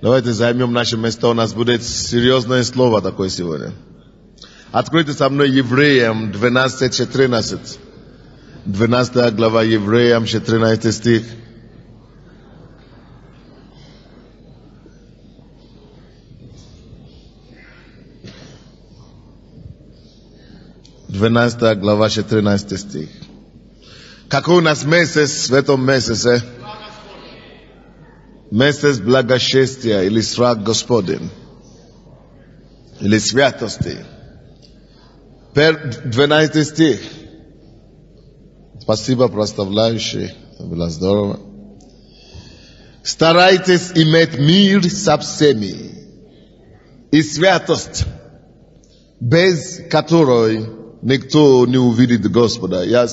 Давайте займем наши места. У нас будет серьезное слово такое сегодня. Откройте со мной Евреям 12:14. 12 глава Евреям, 14 стих. Глава 14 стих. Какой у нас месяц в этом месяце? Месяц благочестия или страх Господень, или святости. 12 стих. Спасибо, проставляющий. Было здорово. Старайтесь иметь мир со всеми и святость, без которой никто не увидит Господа. Я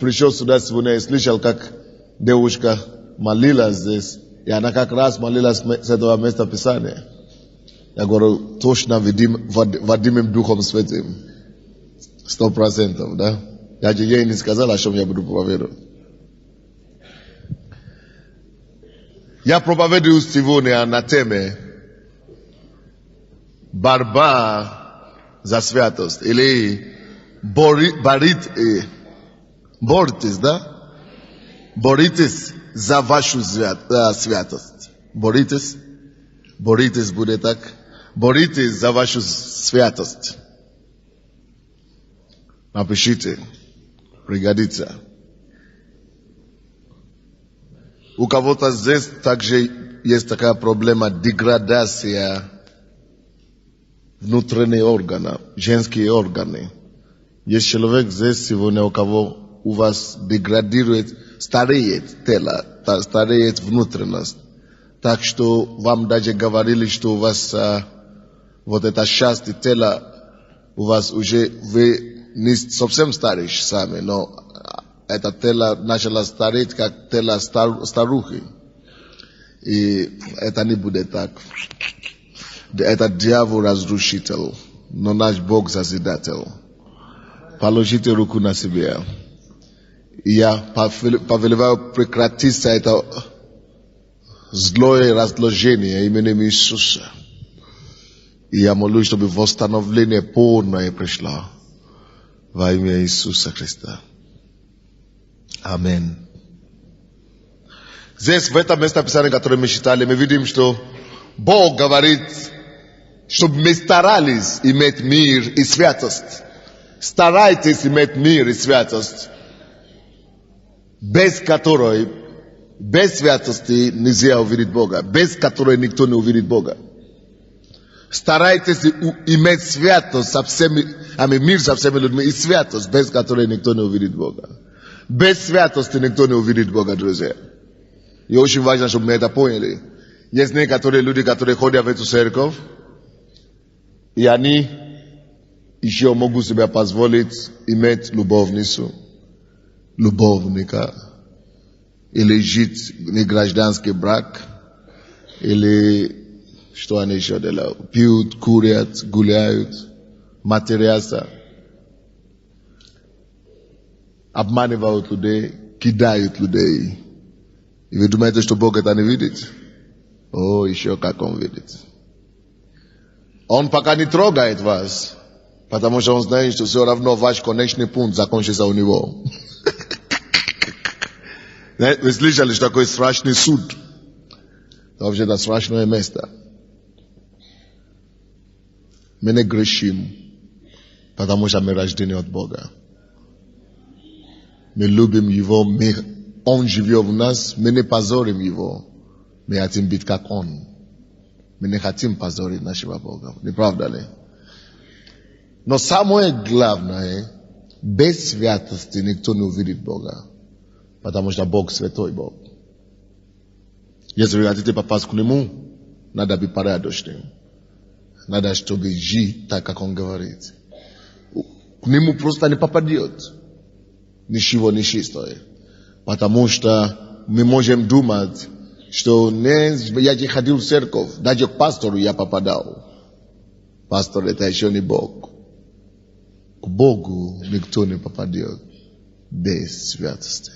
пришел сюда сегодня и слышал, как девушка молилась здесь. И она как раз молилась с этого места Писания. Я говорю, точно Вадимом Духом Святым. 100%, да? Я же ей не сказал, о чем я буду проповедовать. Я проповедую сегодня на теме борьба за святость. Или боритесь, да? Боритесь за вашу святость. Боритесь будет так. Боритесь за вашу святость. Напишите. Пригодится. У кого-то здесь также есть такая проблема деградация внутренних органов, женские органы. Есть человек здесь сегодня, у вас деградирует, стареет тело, стареет внутренность. Так что вам даже говорили, что у вас вот эта часть тела, у вас уже вы не совсем стареешь сами, но это тело начало стареть, как тело старухи. И это не будет так. Это дьявол разрушитель, но наш Бог созидатель. Положите руку на себя. Я повелеваю прекратиться это злое разложение именем Иисуса. И я молюсь, чтобы восстановление полное пришло во имя Иисуса Христа. Аминь. Здесь, в этом месте Писания, которое мы читали, мы видим, что Бог говорит, чтобы мы старались иметь мир и святость. Старайтесь иметь мир и святость, без которой, без святости нельзя увидеть Бога, без которой никто не увидит Бога. Старайтесь иметь святость со всеми, мир со всеми людьми и святость, без которой никто не увидит Бога. Без святости никто не увидит Бога, друзья. И очень важно, чтобы мы это поняли. Есть некоторые люди, которые ходят в эту церковь, и они еще могут себе позволить иметь любовницу, любовника, или жить не гражданский брак, или что они еще делают, пьют, курят, гуляют, матерятся, обманывают людей, кидают людей. И вы думаете, что Бог это не видит? О, еще как Он видит. Он пока не трогает вас, потому что Он знает, что все равно ваш конечный пункт закончится у Него. Вы слышали, что такое страшный суд? Вообще это страшное место. Мы не грешим, потому что мы рождены от Бога. Мы любим Его, Он живет в нас, мы не позорим Его. Мы хотим быть как Он. Мы не хотим позорить нашего Бога. Не правда ли? Но самое главное, без святости никто не увидит Бога. Потому что Бог святой Бог. Если вы хотите попасть к Нему, надо быть порядочным. Надо, чтобы жить так, как Он говорит. К Нему просто не попадет. Ничего не чистое. Потому что мы можем думать, что я не ходил в церковь, даже к пастору я попадал. Пастор это еще не Бог. К Богу никто не попадет без святости.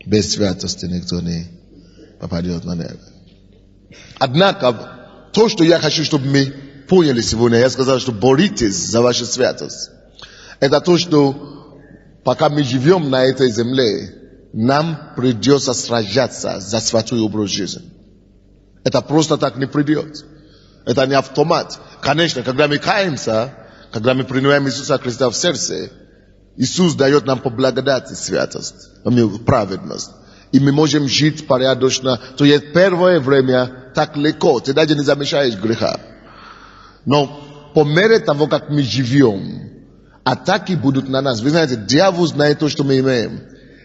Без святости никто не попадет на небо. Однако, то, что я хочу, чтобы мы поняли сегодня, я сказал, что боритесь за вашу святость. Это то, что пока мы живем на этой земле, нам придется сражаться за святой образ жизни. Это просто так не придет. Это не автомат. Конечно, когда мы каемся, когда мы принимаем Иисуса Христа в сердце, Иисус дает нам по благодати святость, праведность. И мы можем жить порядочно. То есть первое время так легко, ты даже не замечаешь греха. Но по мере того, как мы живем, атаки будут на нас. Вы знаете, дьявол знает то, что мы имеем.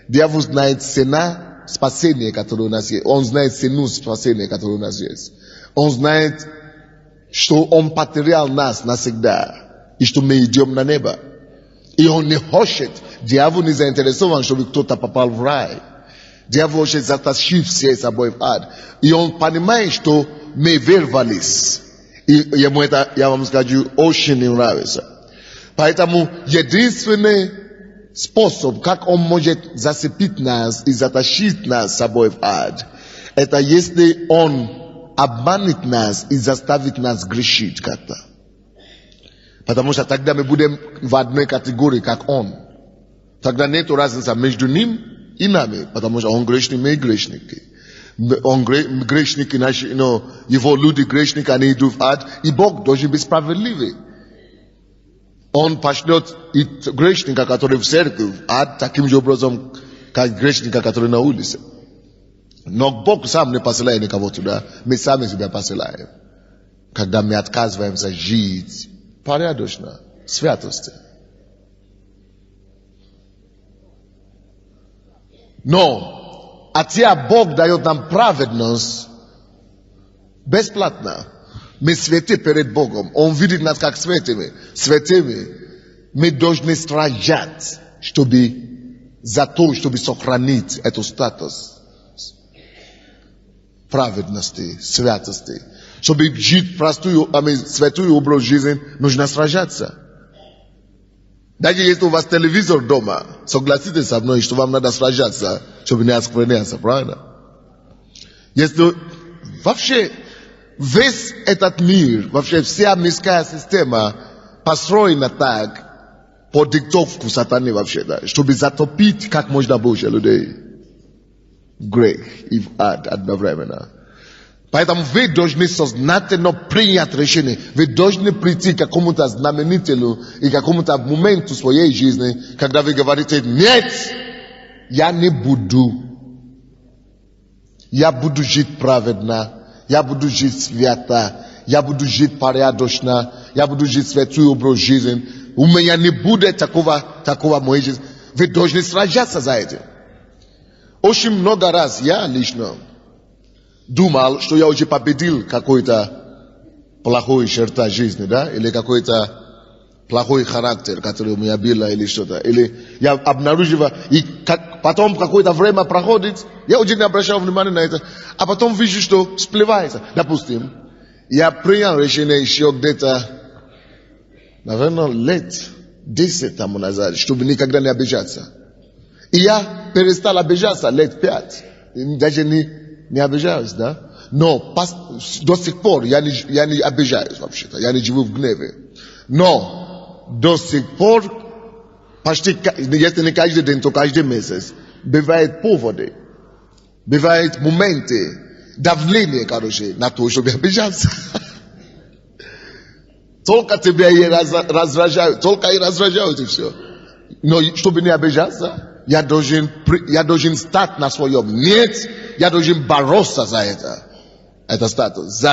Дьявол знает цена спасения, которое у нас есть. Он знает цену спасения, которое у нас есть. Он знает, что он потерял нас навсегда. И что мы идем на небо. И он не хочет, дьявол не заинтересован, чтобы кто-то попал в рай. Дьявол хочет затащить все с собой в ад. И он понимает, что мы вырвались. И ему это, я вам скажу, очень не нравится. Поэтому единственный способ, как он может зацепить нас и затащить нас с собой в ад, это если он обманет нас и заставит нас грешить как-то. Потому что тогда мы будем в одной категории, как он. Тогда нет разницы между ним и нами, потому что он грешник, мы грешники. Он грешники, наши, его люди грешники, они идут в ад, и Бог должен быть справедливый. Он пошлет и грешника, который в церкви, в ад, таким же образом, как грешника, который на улице. Но Бог сам не посылает никого туда, мы сами себя посылаем. Когда мы отказываемся жить порядочно, святости. Но, хотя Бог дает нам праведность бесплатно, мы святы перед Богом. Он видит нас как святыми. Мы должны стражать, за то, чтобы сохранить этот статус праведности, святости. Чтобы жить простую, святую образ жизни, нужно сражаться. Даже если у вас телевизор дома, согласитесь со мной, что вам надо сражаться, чтобы не оскверняться, правильно? Если вообще весь этот мир, вообще вся мирская система построена так, по диктовку сатаны вообще-то, чтобы затопить как можно больше людей в грех и в ад одновременно. Поэтому вы должны сознательно принять решение. Вы должны прийти к какому-то знаменителю и к какому-то моменту своей жизни, когда вы говорите: нет, я не буду. Я буду жить праведно. Я буду жить свято. Я буду жить порядочно. Я буду жить святой образ жизни. У меня не будет такого моей жизни. Вы должны сражаться за этим. Очень много раз я лично думал, что я уже победил какой-то плохой черта жизни, да, или какой-то плохой характер, который у меня был, или что-то. Или я обнаруживаю, и потом какое-то время проходит, я уже не обращал внимания на это, а потом вижу, что всплывается. Допустим, я принял решение еще где-то, наверное, лет 10 тому назад, чтобы никогда не обижаться. И я перестал обижаться лет 5. Даже не обижаюсь, да? Но до сих пор я не обижаюсь вообще-то. Я не живу в гневе. Но до сих пор, почти, если не каждый день, то каждый месяц, бывают поводы, бывают моменты, давление, короче, на то, чтобы обижаться. Только тебя и раздражают, только и раздражают, и все. Но чтобы не обижаться, я должен стать на своем. Нет, я должен бороться за это. Это статус.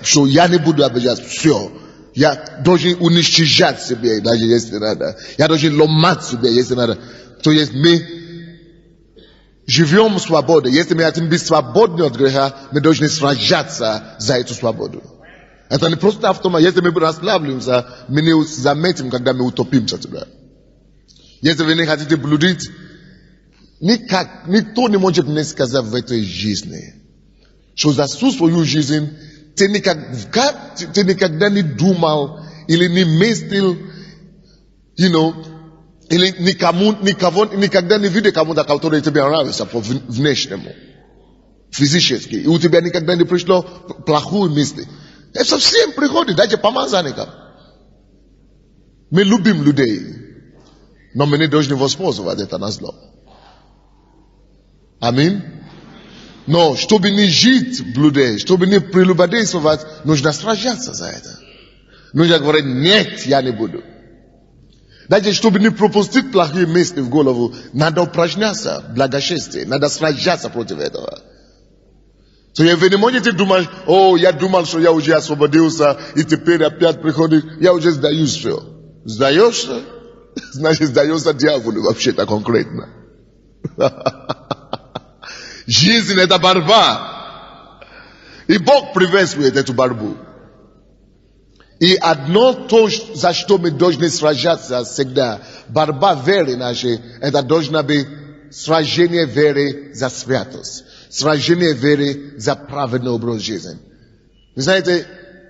Что я не буду обижаться. Все. Я должен уничтожать себя, даже если надо. Я должен ломать себя, если надо. То есть мы живем в свободе. Если мы хотим быть свободны от греха, мы должны сражаться за эту свободу. Это не просто автомат. Если мы расслабляемся, мы не заметим, когда мы утопимся туда. Если вы не хотите блудить, никто не может мне сказать в этой жизни, что за всю свою жизнь ты никогда не думал или не мыслил, или никогда не видел кому-то, который тебе нравится по внешнему. физически. И у тебя никогда не пришло плохую мысль. Это совсем приходит, дайте помазанникам. Мы любим людей, но мы не должны воспользоваться это на зло. Аминь. Но чтобы не жить в блуде, чтобы не прелюбодействовать, нужно сражаться за это. Нужно говорить, нет, я не буду. Даже чтобы не пропустить плохие мысли в голову, надо упражняться в благочестии, надо сражаться против этого. То вы не можете думать, я думал, что я уже освободился, и теперь опять приходит, я уже сдаюсь все. Сдаешься? Значит, сдаешься дьяволу вообще-то конкретно. Жизнь — это борьба. И Бог приветствует эту борьбу. И одно то, за что мы должны сражаться всегда, борьба веры нашей, это должно быть сражение веры за святость. Сражение веры за праведный образ жизни. Вы знаете,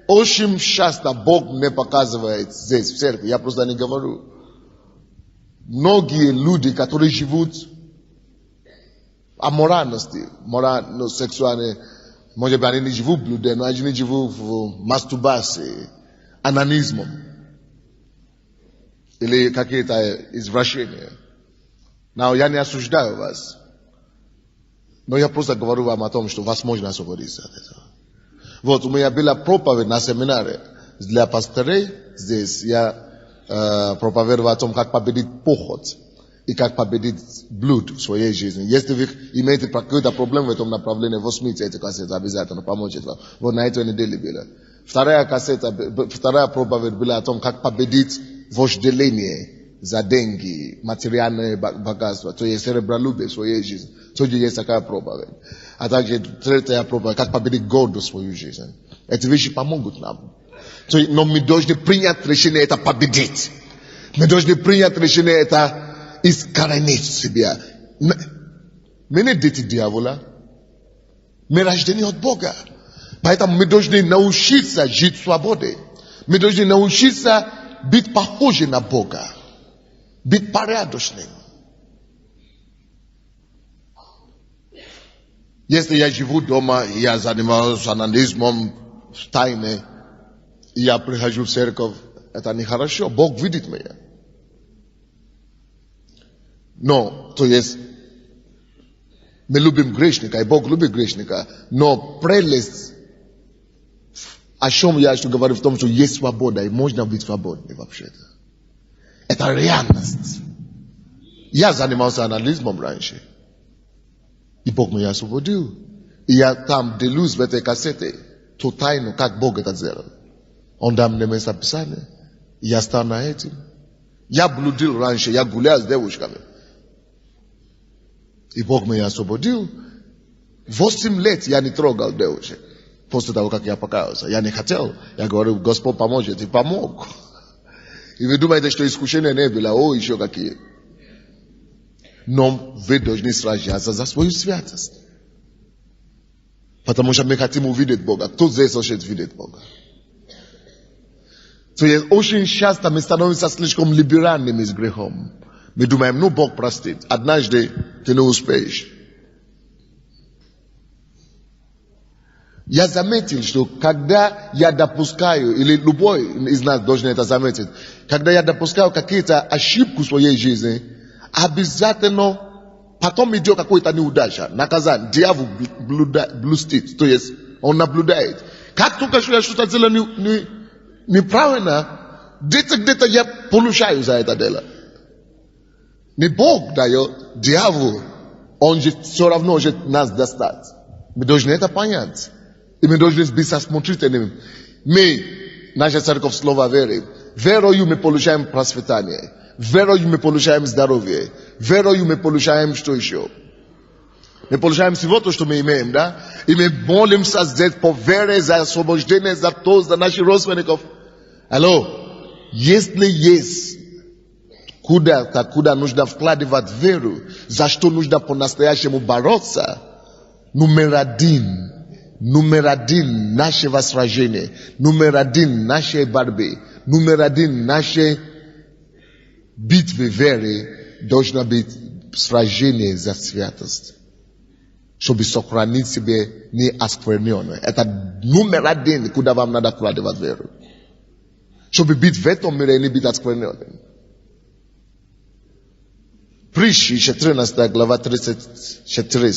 очень часто Бог мне показывает здесь, в церкви, я просто не говорю. Многие люди, которые живут аморальности, сексуальной, может быть, они не живут в блуде, но они живут в мастурбации, анонизмом или какие-то извращения. Но я не осуждаю вас. Но я просто говорю вам о том, что вас можно освободиться от этого. Вот, у меня была проповедь на семинаре для пастырей здесь. Я проповедовал о том, как победить похоть и как победить блуд в своей жизни. Если вы имеете какую-то проблему в этом направлении, возьмите эти кассеты, обязательно поможет вам. Вот на этой неделе было. Вторая проповедь была о том, как победить вожделение за деньги, материальное богатство, то есть серебролюбие в своей жизни. Тоже есть такая проповедь. А также третья проповедь, как победить гордость в свою жизнь. Эти вещи помогут нам. Но мы должны принять решение это победить. Мы должны принять решение это искоренить себя. Мы не дети дьявола. Мы рождены от Бога. Поэтому мы должны научиться жить в свободе. Мы должны научиться быть похожи на Бога. Быть порядочным. Если я живу дома, и я занимаюсь анонизмом в тайне, и я прихожу в церковь, это нехорошо. Бог видит меня. Но, то есть, мы любим грешника, и Бог любит грешника, но прелесть, о чем я говорю, в том, что есть свобода, и можно быть свободным вообще-то. Это реальность. Я занимался анализмом раньше. И Бог меня освободил. И я там делюсь в этой кассете ту тайну, как Бог это сделал. Он дал мне место писания. И я стал на этим. Я блудил раньше, я гулял с девушками. И Бог меня освободил. 8 лет я не трогал девушек. После того, как я покаялся. Я не хотел. Я говорю, Господь поможет. И помог. И вы думаете, что искушения не было, еще какие. Но вы должны сражаться за свою святость. Потому что мы хотим увидеть Бога. Кто здесь хочет видеть Бога? То есть очень часто мы становимся слишком либеральными с грехом. Мы думаем, Бог простит. Однажды ты не успеешь. Я заметил, что когда я допускаю, или любой из нас должен это заметить, когда я допускаю какие-то ошибки в своей жизни, обязательно потом идет какая-то неудача, наказание. Дьявол блюстит, то есть он наблюдает. Как только я что-то делаю неправильно, где-то я получаю за это дело. Не Бог дает, дьявол, он же все равно же нас достать. Мы должны это понять. И мы должны быть осмотрительными. Мы, наша церковь Слова Веры, верою мы получаем просветание. Верою мы получаем здоровье. Верою мы получаем что еще? Мы получаем всего то, что мы имеем, да? И мы молимся здесь по вере за освобождение, за то, за наших родственников. Алло, если есть куда нужно вкладывать веру, за что нужно по-настоящему бороться, номер один нашего сражения, номер один нашей борьбы, номер один нашей битвы веры должно быть сражение за святость. Чтобы сохранить себе не оскверненное. Это номер один, куда вам надо вкладывать веру. Чтобы быть в этом мире и не быть оскверненным. Притчи, 14 глава 34.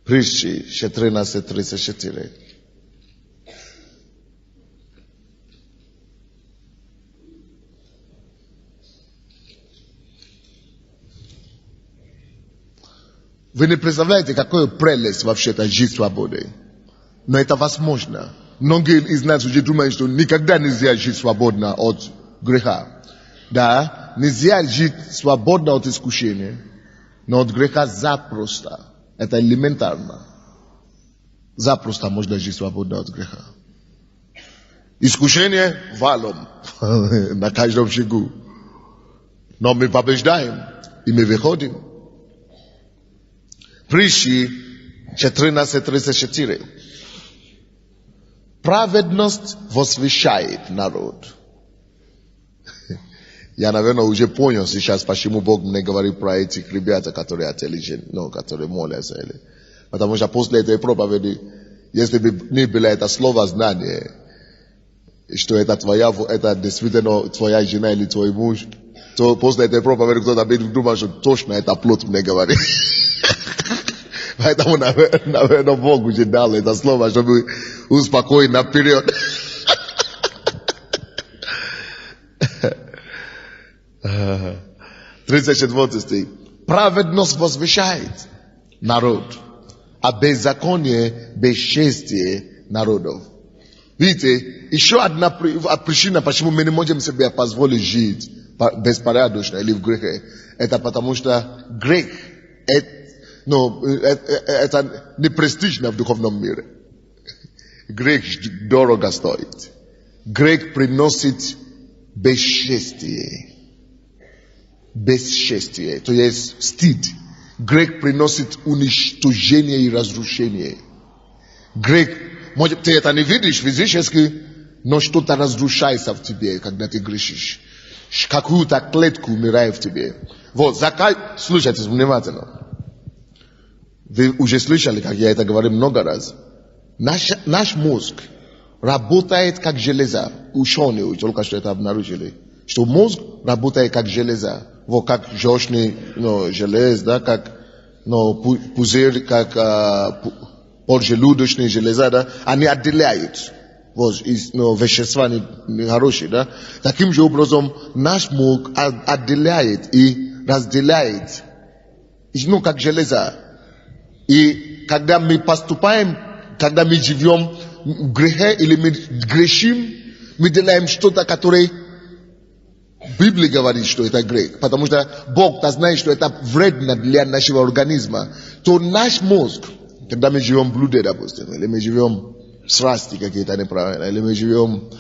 Притчи, 14:34. Вы не представляете, какую прелесть вообще это жизнь свободы. Но это возможно. Многие из нас уже думают, что никогда нельзя жить свободно от греха. Да, нельзя жить свободно от искушения, но от греха запросто. Это элементарно. Запросто можно жить свободно от греха. Искушение валом на каждом шагу. Но мы побеждаем, и мы выходим. Притчи 14:34. Праведность возвещает народ. Я, наверное, уже понял сейчас, почему Бог мне говорит про этих ребят, которые интеллигентны, которые молятся. Потому что после этой проповеди, если бы не было это слово знание, что это это действительно твоя жена или твой муж, то после этой проповеди кто-то будет думать, что точно это плод мне говорит. Поэтому, наверное, Бог уже дал это слово, чтобы успокоить наперед. 34 стих. Праведность возвещает народ, а беззаконие бесчестие народов. Видите, еще одна причина, почему мы не можем себе позволить жить беспорядочно или в грехе, это потому что грех это не престижно в духовном мире. Грех дорого стоит. Грех приносит бесчестие. Бесчестие, то есть стыд. Грех приносит уничтожение и разрушение. Грех, может, ты это не видишь физически, но что-то разрушается в тебе, когда ты грешишь. Какую-то клетку умирает в тебе. Вот, слушайте внимательно. Вы уже слышали, как я это говорю много раз. Наш мозг работает как железо. Ученые только что это обнаружили. Что мозг работает как железо. Вот как желчный желез, да, как пузырь, как поджелудочные железа, да, они отделяют вот, вещества нехорошие, да. Таким же образом наш мозг отделяет и разделяет, как железо. И когда мы поступаем, когда мы живем в грехе или мы грешим, мы делаем что-то, которое Библия говорит, что это грех. Потому что Бог-то знает, что это вредно для нашего организма. То наш мозг, когда мы живем в блуде, допустим, или мы живем в страсти какие-то неправильные, или мы живем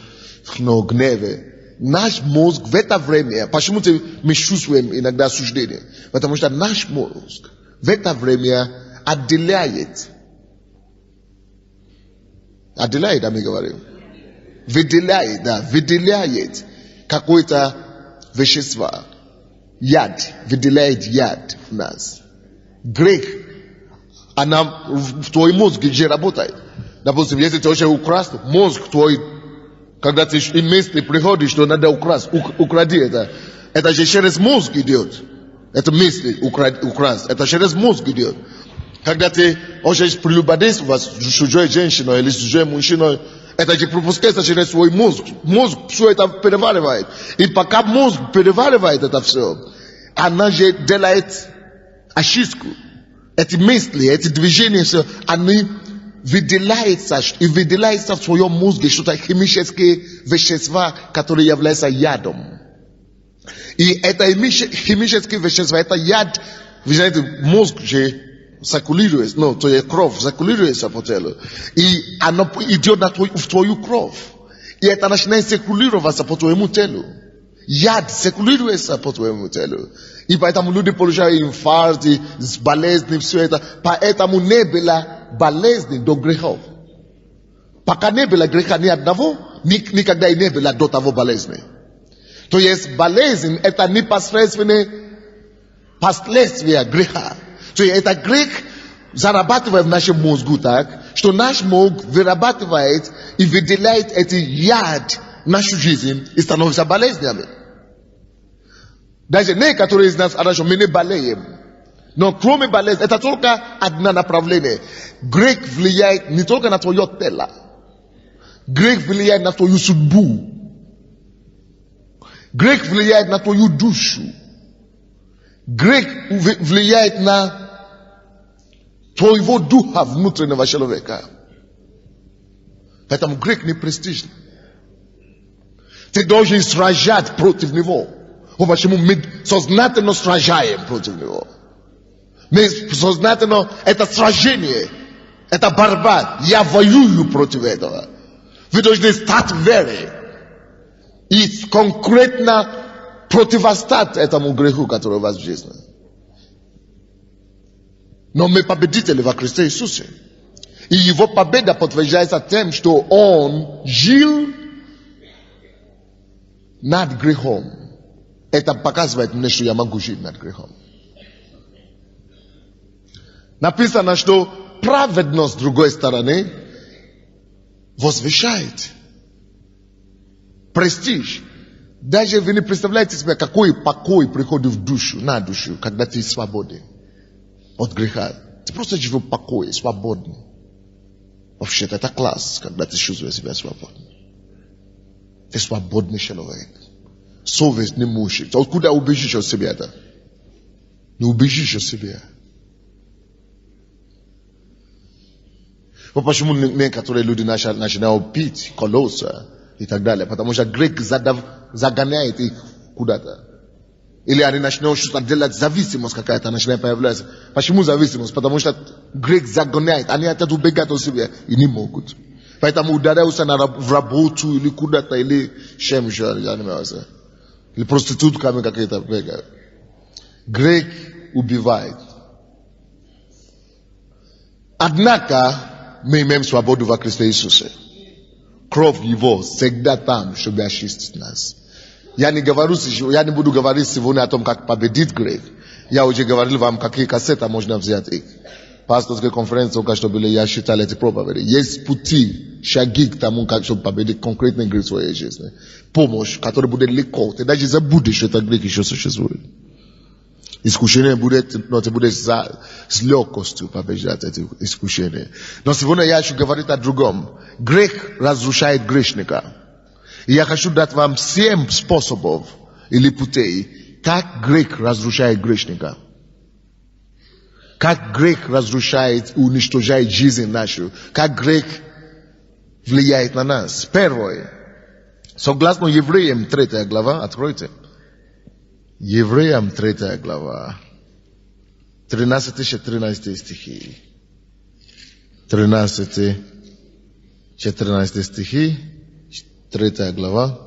в гневе, наш мозг в это время, почему-то мы чувствуем иногда осуждение, потому что наш мозг в это время отделяет, да, мы говорим, выделяет какое-то вещество, выделяет яд в нас. Грех, она в твой мозг где работает. Допустим, если ты хочешь украсть, мозг твой, когда ты и мысли приходишь, что надо украсть, укради это. Это же через мозг идет. Это мысли украсть. Это через мозг идет. Когда ты хочешь прелюбодействовать с чужой женщиной или с чужой мужчиной, это же пропускается через свой мозг. Мозг все это переваривает. И пока мозг переваривает это все, она же делает ошибку. Эти мысли, эти движения, все, они выделяются в своем мозге что-то химические вещества, которые являются ядом. И это химические вещества, это яд, вы знаете, мозг же циркулирует, то есть кровь циркулируется по телу. И оно идет в твою кровь. И это начинает циркулироваться по твоему телу. Яд циркулируется по твоему телу. И поэтому люди получают инфаркт, болезни, все это. Поэтому не было болезни до грехов. Пока не было греха ни одного, никогда и не было до того болезни. То есть болезнь это непосредственные последствия греха. То есть это грех зарабатывая в нашем мозгу так, что наш мозг вырабатывает и выделяет эти яд в нашу жизнь и становится болезнями. Даже некоторые из нас хорошо, мы не болеем. Но кроме болезни, это только одно направление. Грех влияет не только на твое тело. Грех влияет на твою судьбу. Грех влияет на твою душу. Грех влияет на твоего духа внутреннего человека. Поэтому грех не престижный. Ты должен сражать против него. Вот почему мы сознательно сражаем против него. Мы сознательно, это сражение, это борьба. Я воюю против этого. Вы должны стать верой и конкретно противостать этому греху, который у вас в жизни. Но мы победители во Христе Иисусе. И его победа подтверждается тем, что он жил над грехом. Это показывает мне, что я могу жить над грехом. Написано, что праведность с другой стороны возвышает. Престиж. Даже вы не представляете себе, какой покой приходит в душу, на душу, когда ты свободен от греха. Ты просто живешь в покое, свободный. Вообще-то это класс, когда ты чувствуешь себя свободным. Ты свободный человек. Совесть не мучает. Откуда убежишь от себя-то? Не убежишь от себя. Вот почему некоторые люди начинают пить, колоться и так далее. Потому что грех загоняет их куда-то. Или они начинают что-то делать, зависимость какая-то начинает появляться. Почему зависимость? Потому что грех загоняет. Они хотят убегать от себя и не могут. Поэтому ударяются в работу или куда-то, или чем еще занимаются. Или проститутками какие-то бегают. Грех убивает. Однако, мы имеем свободу во Христе Иисусе. Кровь Его всегда там, чтобы очистить нас. Я не буду говорить сегодня о том, как победить грех. Я уже говорил вам, какие кассеты можно взять их. Пасторские конференции, только что были, я считал эти проповеди. Есть пути, шаги к тому, чтобы победить конкретный грех в своей жизни. Помощь, которая будет легко. Ты даже забудешь, что этот грех еще существует. Искушение будет, но ты будешь с легкостью побеждать эти искушения. Но сегодня я хочу говорить о другом. Грех разрушает грешника. И я хочу дать вам 7 способов или путей, как грех разрушает грешника. Как грех разрушает и уничтожает жизнь нашу. Как грех влияет на нас. Первое. Согласно Евреям 3 глава, откройте. Евреям 3 глава, 13-14 стихи. 13-14 стихи, 3 глава.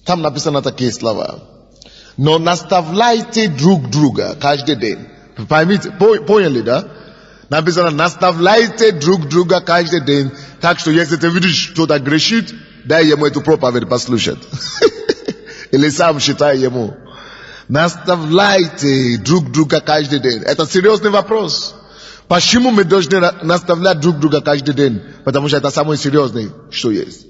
Там написано такие слова. Но наставляйте друг друга каждый день. Поймите, поняли, да? Написано, наставляйте друг друга каждый день. Так что если ты видишь, кто-то грешит, дай ему эту проповедь послушать. Или сам считай ему. Наставляйте друг друга каждый день. Это серьезный вопрос. Почему мы должны наставлять друг друга каждый день? Потому что это самое серьезное, что есть.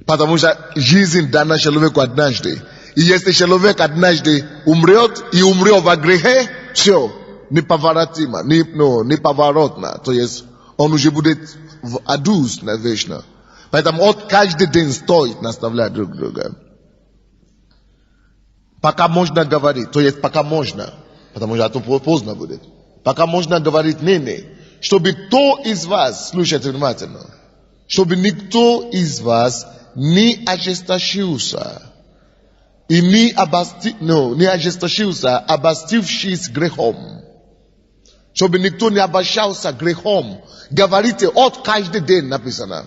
Потому что жизнь дана человеку однажды. И если человек однажды умрет и умрет во грехе, все, неповоротимо, неповоротно. То есть он уже будет в аду навечно. Поэтому от каждый день стоит наставлять друг друга. Пока можно говорить, то есть пока можно, потому что это поздно будет. Пока можно говорить не, чтобы кто из вас, слушайте внимательно, чтобы никто из вас не ожесточился и не ожесточился, обостившись грехом. Чтобы никто не обольщался грехом. Говорите от каждый день написано.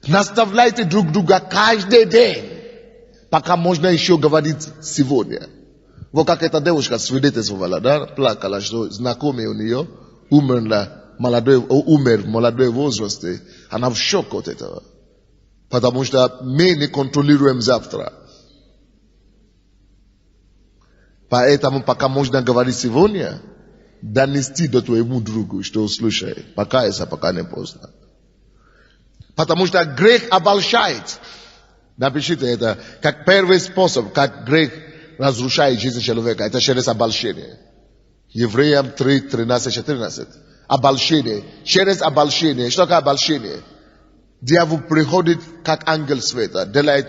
Наставляйте друг друга каждый день. Пока можно еще говорить сегодня. Вот как эта девушка свидетельствовала, да? Плакала, что знакомый у нее умер в молодой возрасте. Она в шоке от этого. Потому что мы не контролируем завтра. Поэтому пока можно говорить сегодня, донести до твоему другу, что слушай, покайся, пока не поздно. Потому что грех обольщает. Напишите это, как первый способ, как грех разрушает жизнь человека. Это через обольщение. Евреям 3, 13, 14. Обольщение. Через обольщение. Что такое обольщение? Дьявол приходит как ангел света, делает,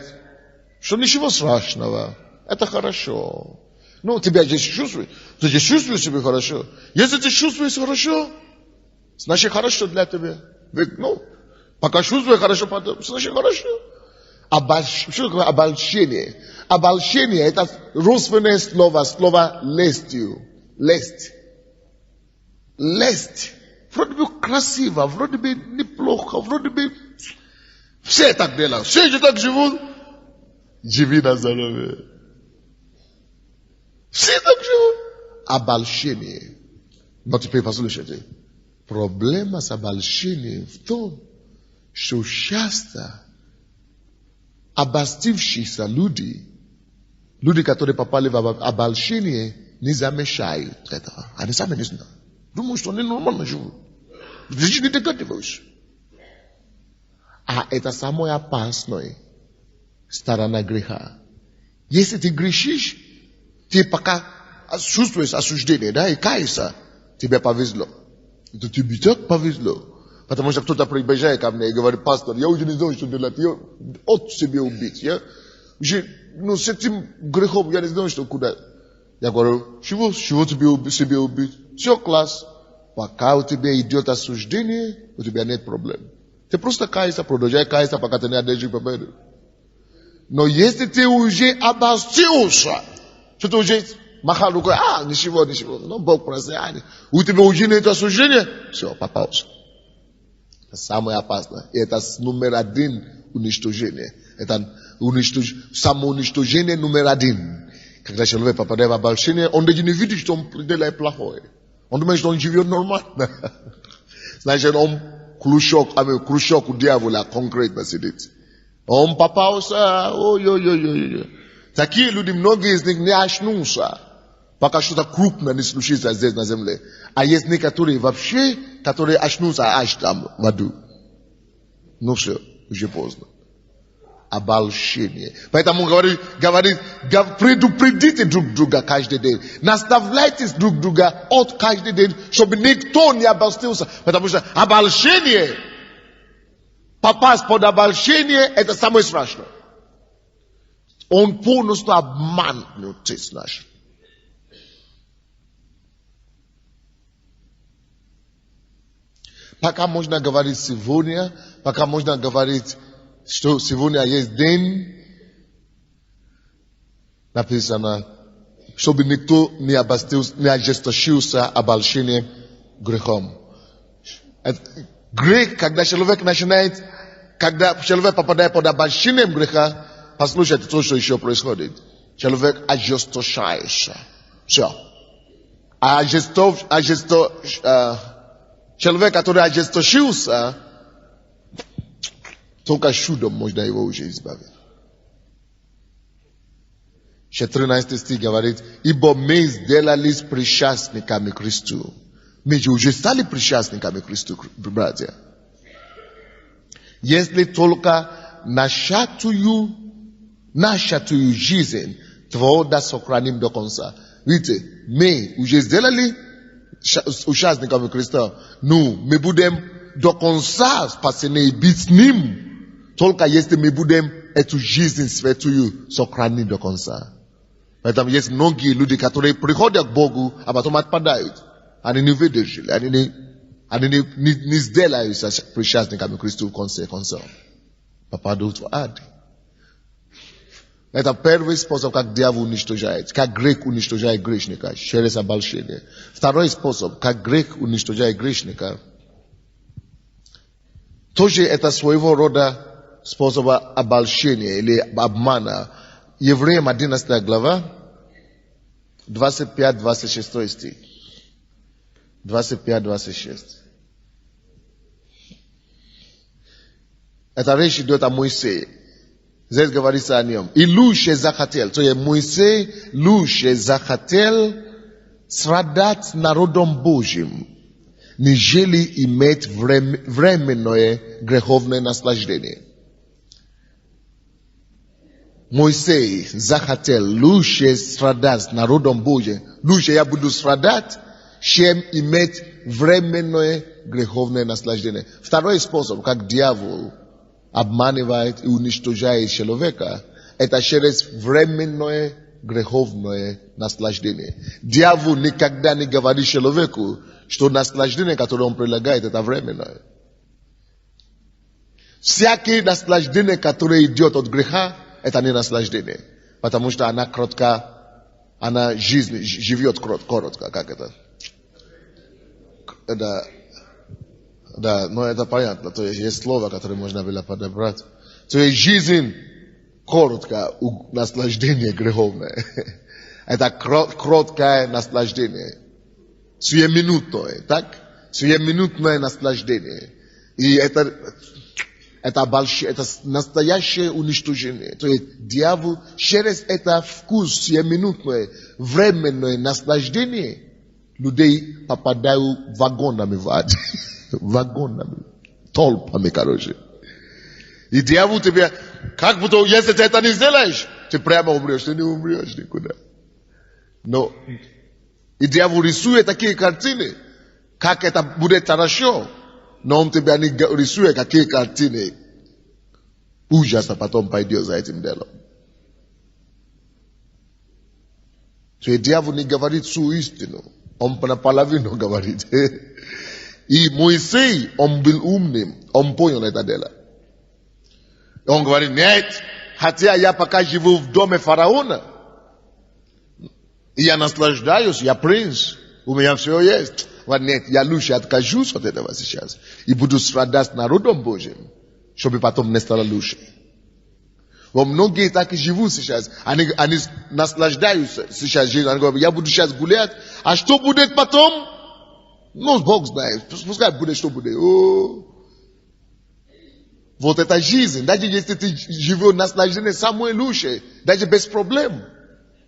что ничего страшного. Это хорошо. Ну, тебя здесь чувствуешь. Ты здесь чувствуешь себя хорошо. Если ты чувствуешь хорошо, значит хорошо для тебя. Ведь, ну, пока чувствуешь хорошо, значит хорошо. Что такое обольщение? Обольщение – это родственное слово лестью. Лесть. Лесть. Вроде бы красиво, вроде бы неплохо, вроде бы все так делают, все же так живут. Живи на здоровье. Все так живут. Обольщение. Но теперь послушайте. Проблема с обольщением в том, что часто обольстившиеся люди, которые попали в обольщение, не замечают этого. Они сами не знают. Думаю, что они нормально живут. Жизнь не догадываюсь. А это самое опасное сторона греха. Если ты грешишь, ты пока чувствуешь осуждение, да, и каешься, тебе повезло. Это тебе так повезло. Потому что кто-то прибежает ко мне и говорит: пастор, я уже не знаю, что делать, я от себя убить. Я уже, с этим грехом я не знаю, что куда. Я говорю: чего себе убить? Все, класс. Пока у тебя идет осуждение, у тебя нет проблем. Ты просто каешься, продолжай каяться, пока ты не одержишь победу. Но если ты уже обольстился, что ты уже махал рукой, ничего, ну Бог простит, у тебя уже нет осуждения, все, попался. Это самое опасное. И это номер один уничтожение. Это самоуничтожение номер один. Когда человек попадает в обольщение, он даже не видит, что он делает плохое. Он думает, что он живет нормально. Значит, он крючок у дьявола конкретно сидит. Он попался, ой-ой-ой-ой. Такие люди, многие из них не очнутся, пока что-то крупное не случится здесь на земле. А есть некоторые вообще, которые очнутся аж там в аду. Ну все, уже поздно. Обольщение. Поэтому говорит, предупредите друг друга каждый день. Наставляйтесь друг друга от каждый день, чтобы никто не обольстился. Потому что обольщение, попасть под обольщение, это самое страшное. Он полностью обманутый наш. Пока можно говорить сегодня, пока можно говорить, что сегодня есть день, написано, чтобы никто не ожесточился обольщением грехом. Грех, когда человек попадает под обольщением греха, послушайте то, что еще происходит. Человек ожесточается. Все. Человек, который ожесточился, только чудом можно его уже избавить. Еще 13 стих говорит: ибо мы сделались причастниками к Христу. Мы же уже стали причастниками к Христу, братья. Если только начатую жизнь твердо сохраним до конца. Видите, мы уже сделали участниками Христа. Ну, мы будем до конца спасены и быть с Ним. Только если мы будем эту жизнь святую сохранить до конца. Поэтому есть многие люди, которые приходят к Богу, а потом отпадают. Они не выдержали, они не сделаются причастниками Христу в конце концов. Попадут в ад. Это первый способ, как дьявол уничтожает, как грех уничтожает грешника через обольщение. Второй способ, как грех уничтожает грешника, тоже это своего рода способ обольщения или обмана. Евреям 11 глава, 25-26 стих. 25-26. Это речь идет о Моисее. Здесь говорится о нем. И лучше захотел. То есть Моисей лучше захотел stradat narodom Božim, не želi imet vremeno je grehovne naslaždenje. Mojsej zahatel luše stradat s narodom Božim, luše ja budu stradat, чем иметь временное греховное наслаждение. Второй способ, как дьявол обманывает и уничтожает человека, это через временное греховное наслаждение. Дьявол никогда не говорит человеку, что наслаждение, которое он предлагает, это временное. Всякое наслаждение, которое идет от греха, это не наслаждение. Потому что она коротка, она живет коротко, как это? Да, но это понятно. То есть слово, которое можно было подобрать. То есть жизнь коротко, наслаждение греховное. Это короткое наслаждение. Сиюминутное, так? Сиюминутное наслаждение. И это настоящее уничтожение. То есть дьявол через это вкус сиюминутное, временное наслаждение людей попадают вагонами в ад. Вагонами. Толпами, короче. И дьявол тебе, как будто, если ты это не сделаешь, ты прямо умрешь, ты не умрешь никуда. Но, и дьявол рисует такие картины, как это будет хорошо, но он тебя не рисует какие картины. Ужасно потом пойдет за этим делом. То есть дьявол не говорит всю истину. Он наполовину говорит. И Моисей, он был умным, он понял это дело. Он говорит, нет, хотя я пока живу в доме фараона, и я наслаждаюсь, я принц, у меня все есть. Вот нет, я лучше откажусь от этого сейчас и буду страдать с народом Божьим, чтобы потом не стало лучше. Вот многие так и живут сейчас. Они наслаждаются сейчас жизнью. Они говорят, я буду сейчас гулять. А что будет потом? Ну, Бог знает. Пускай будет, что будет. Вот это жизнь. Даже если ты живешь наслаждение самое лучшее, даже без проблем,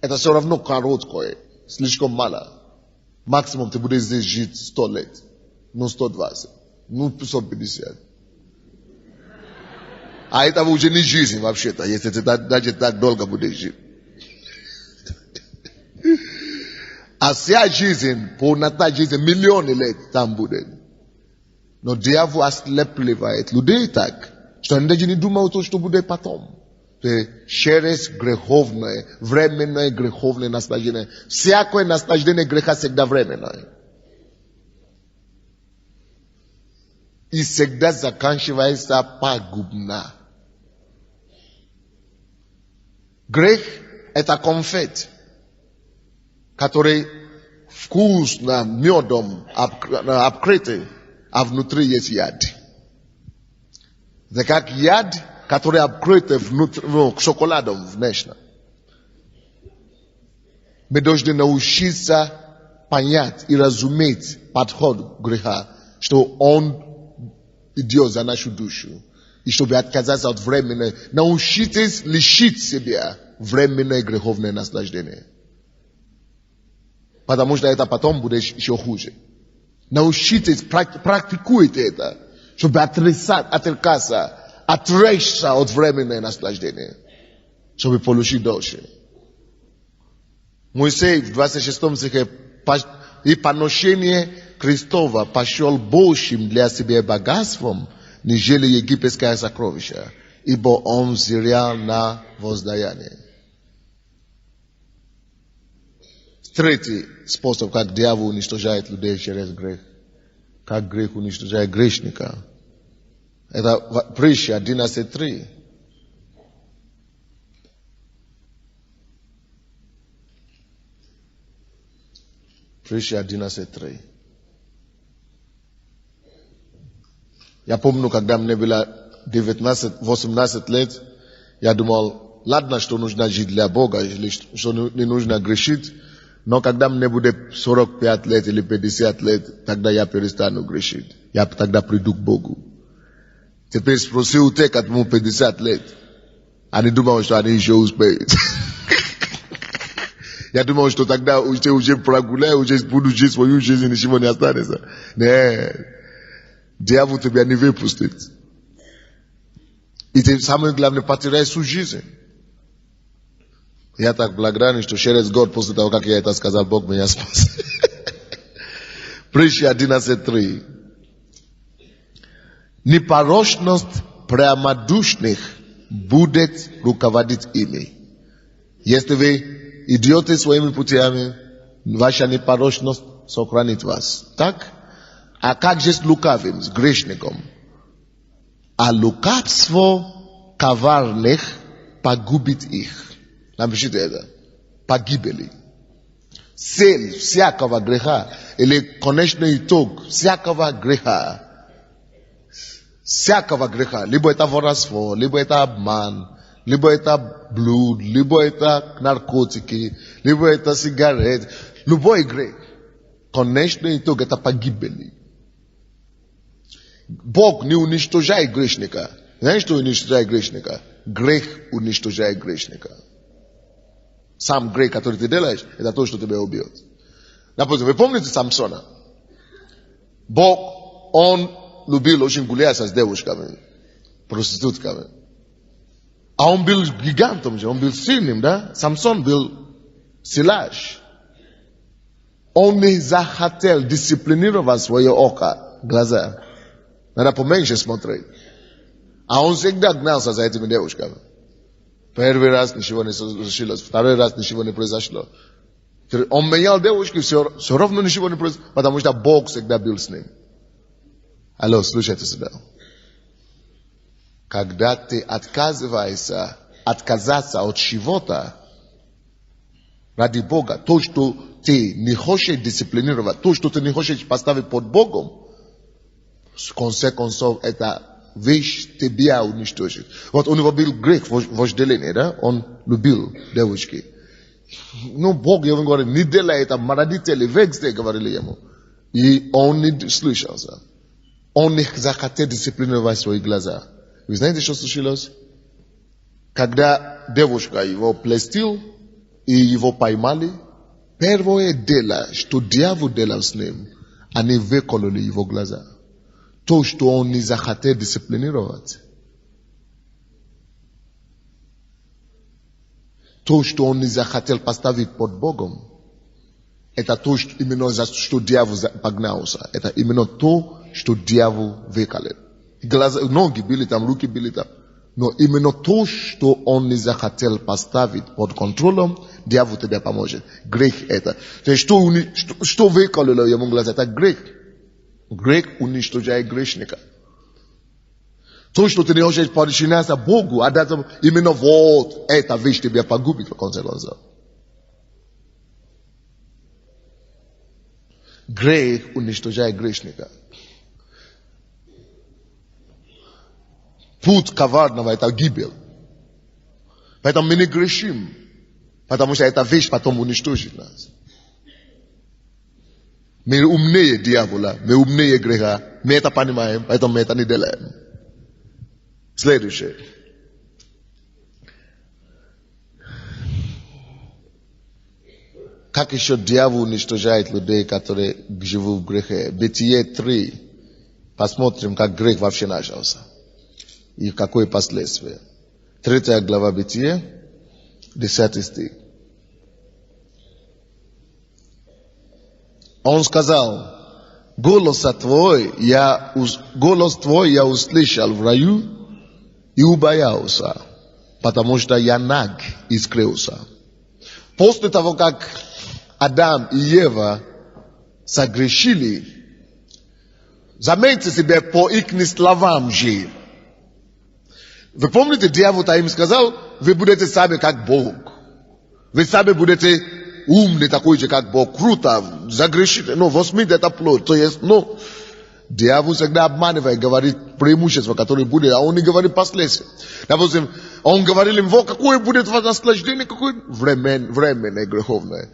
это все равно короткое. Слишком мало. Максимум ты будешь здесь жить 100 лет. Ну, 120. Ну, 550. А это уже не жизнь вообще-то, если ты даже так долго будешь жить. А вся жизнь, полнота жизни, миллионы лет там будет. Но дьявол ослепливает людей так, что они даже не думают, что будет потом. Через греховное, временное греховное наслаждение. Всякое наслаждение греха всегда временное. И всегда заканчивается пагубно. Грех – это конфет, который вкусно медом обкрытый, а внутри есть яд. Это как яд, который обкрыт шоколадом внешне. Мы должны научиться понять и разуметь подход греха, что он идет за нашу душу. И чтобы отказаться от временной, научитесь лишить себя временное греховное наслаждение. Потому что это потом будет еще хуже. Научитесь, практикуйте это, чтобы отрекаться от временное наслаждение, чтобы получить дольше. Моисей в 26 стихе и поношение Христова пошел большим для себя богатством, нежели египетское сокровище, ибо он взирал на воздаяние. Третий способ, как дьявол уничтожает людей через грех. Как грех уничтожает грешника. Это притча 11:3. Притча 11:3. Я помню, когда мне было 18 лет, я думал, ладно, что нужно жить для Бога, или что не нужно грешить, но когда мне будет 45 лет или 50 лет, тогда я перестану грешить. Я тогда приду к Богу. Теперь спроси у тех, которому 50 лет. Они думают, что они еще успеют. Я думал, что тогда уже прогуляю, уже буду жить свою жизнь, ничего не останется. Нет. Дьявол тебя не выпустит. И ты, самое главное, потеряешь всю жизнь. Я так благодарен, что через год после того, как я это сказал, Бог меня спас. Притча 11:3. Непорочность прямодушных будет руководить ими. Если вы идете своими путями, ваша непорочность сохранит вас. Так? А как же с лукавым, с грешником? А лукавство коварных погубит их. Напишите это. Погибели. Цель всякого греха, или конечный итог всякого греха, либо это воровство, либо это обман, либо это блуд, либо это наркотики, либо это сигареты, любой грех, конечный итог это погибели. Бог не уничтожает грешника. Знаешь, что уничтожает грешника? Грех уничтожает грешника. Сам грех, который ты делаешь, это то, что тебя убьет. Допустим, вы помните Самсона? Бог, он любил очень гуляться с девушками, проститутками. А он был гигантом же, он был сильным, да? Самсон был силач. Он не захотел дисциплинировать свое око, глаза. Надо поменьше смотреть. А он всегда гнался за этими девушками. Первый раз ничего не случилось, второй раз ничего не произошло. Он менял девушки, все равно ничего не произошло, потому что Бог всегда был с ним. Алло, слушайте сюда. Когда ты отказываешься отказаться от чего-то ради Бога, то, что ты не хочешь дисциплинировать, то, что ты не хочешь поставить под Богом, в конце концов, это вещь тебя уничтожит. Вот у него был грех вожделения, да? Он любил девушки. Ну, Бог ему говорит, не делай это, родители везде говорили ему. И он не слышался. Он не захотел дисциплинировать свои глаза. Вы знаете, что случилось? Когда девушка его плестил, и его поймали, первое дело, что дьявол делал с ним, они выкололи его глаза. То, что он не захотел дисциплинировать. То, что он не захотел поставить под Богом. Это то, что именно за что дьявол погнался. Это именно то, что дьявол выколол. Глаза, ноги были там, руки были там. Но именно то, что он не захотел поставить под контролем, дьявол тебе поможет. Грех это. То есть, что выкололо ему глаза? Это грех. Грех уничтожает грешника. То, что ты не хочешь подчиняться Богу, а это именно вот эта вещь тебя погубит в конце концов. Грех уничтожает грешника. Путь коварного – это гибель. Поэтому мы не грешим, потому что эта вещь потом уничтожит нас. Мы умнее дьявола, мы умнее греха, мы это понимаем, поэтому мы это не делаем. Следующее. Как еще дьявол уничтожает людей, которые живут в грехе? Бытие 3. Посмотрим, как грех вообще начался. И какое последствие. 3 глава Бытие, 10 стих. Он сказал, голос твой я услышал в раю и убоялся, потому что я наг и скрылся. После того, как Адам и Ева согрешили, заметьте себе по их словам же. Вы помните, дьявол-то им сказал, вы будете сами как Бог. Вы сами будете умный такой же, как Бог, круто, загрешите, но возьмите это плод. То есть, дьявол всегда обманывает, говорит преимущество, которое будет, а он не говорит последствия. Допустим, он говорил им, какое будет наслаждение, какое временное, греховное.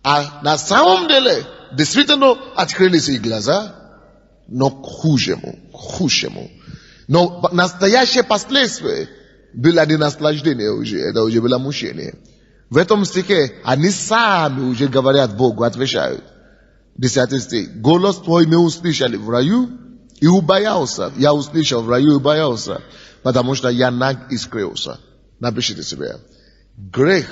А на самом деле, действительно, открылись их глаза, но к худшему. Но настоящее последствие было не наслаждение уже, это уже было мучение. В этом стихе они сами уже говорят Богу, отвечают. 10 стих. Голос твой мы услышали в раю и убоялся. Я услышал в раю и убоялся, потому что я наг и скрылся. Напишите себе. Грех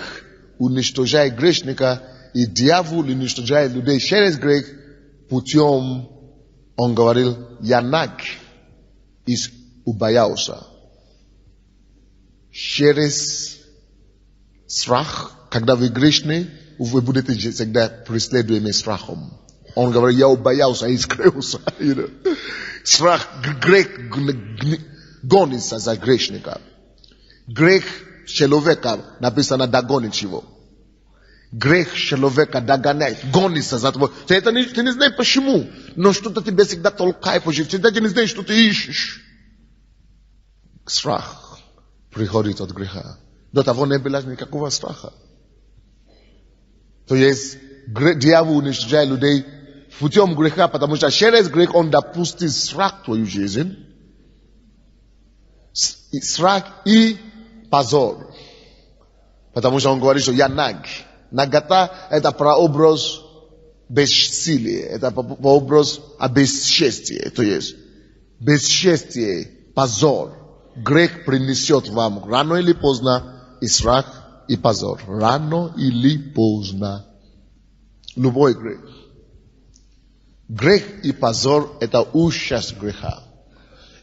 уничтожает грешника, и дьявол уничтожает людей через грех путем, он говорил, я наг и убоялся. Через страх, когда вы грешны, вы будете всегда преследуемы страхом. Он говорит, я убоялся и скрылся. Страх, грех гонится за грешника. Грех человека написано догонит его. Грех человека догоняет, гонится за тобой. Ты не знаешь почему, но что-то тебя всегда толкает по жизни. Ты не знаешь, что ты ищешь. Страх приходит от греха. До того не было никакого страха. То есть дьявол уничтожает людей путем греха, потому что через грех он допустит страх в твою жизнь. Страх и позор. Потому что он говорит, что я наг. Нагота – это прообраз бессилия, это прообраз бесчестия. То есть бесчестие, позор. Грех принесет вам рано или поздно и страх, и позор. Рано или поздно. Любой грех. Грех и позор – это участь греха.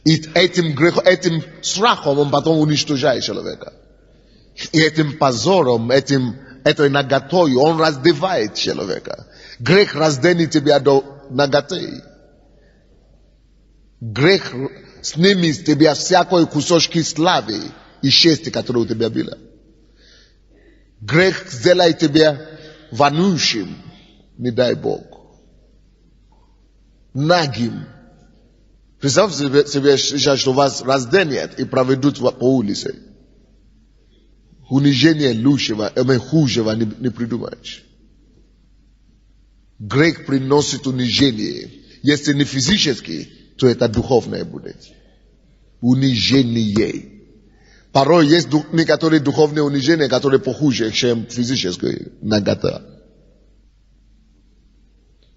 И этим страхом он потом уничтожает человека. И этим позором, этой наготой он раздевает человека. Грех разденет тебя до наготы. Грех снимет с тебя всякой кусочки славы и чести, которые у тебя были. Грех сделает тебя вонючим, не дай Бог. Нагим. Представьте себе сейчас, что вас разденет и проведут по улице. Унижение хужего не придумаешь. Грех приносит унижение. Если не физически, то это духовное будет. Унижение. Порой есть некоторые духовные унижения, которые похуже, чем физическое нагота.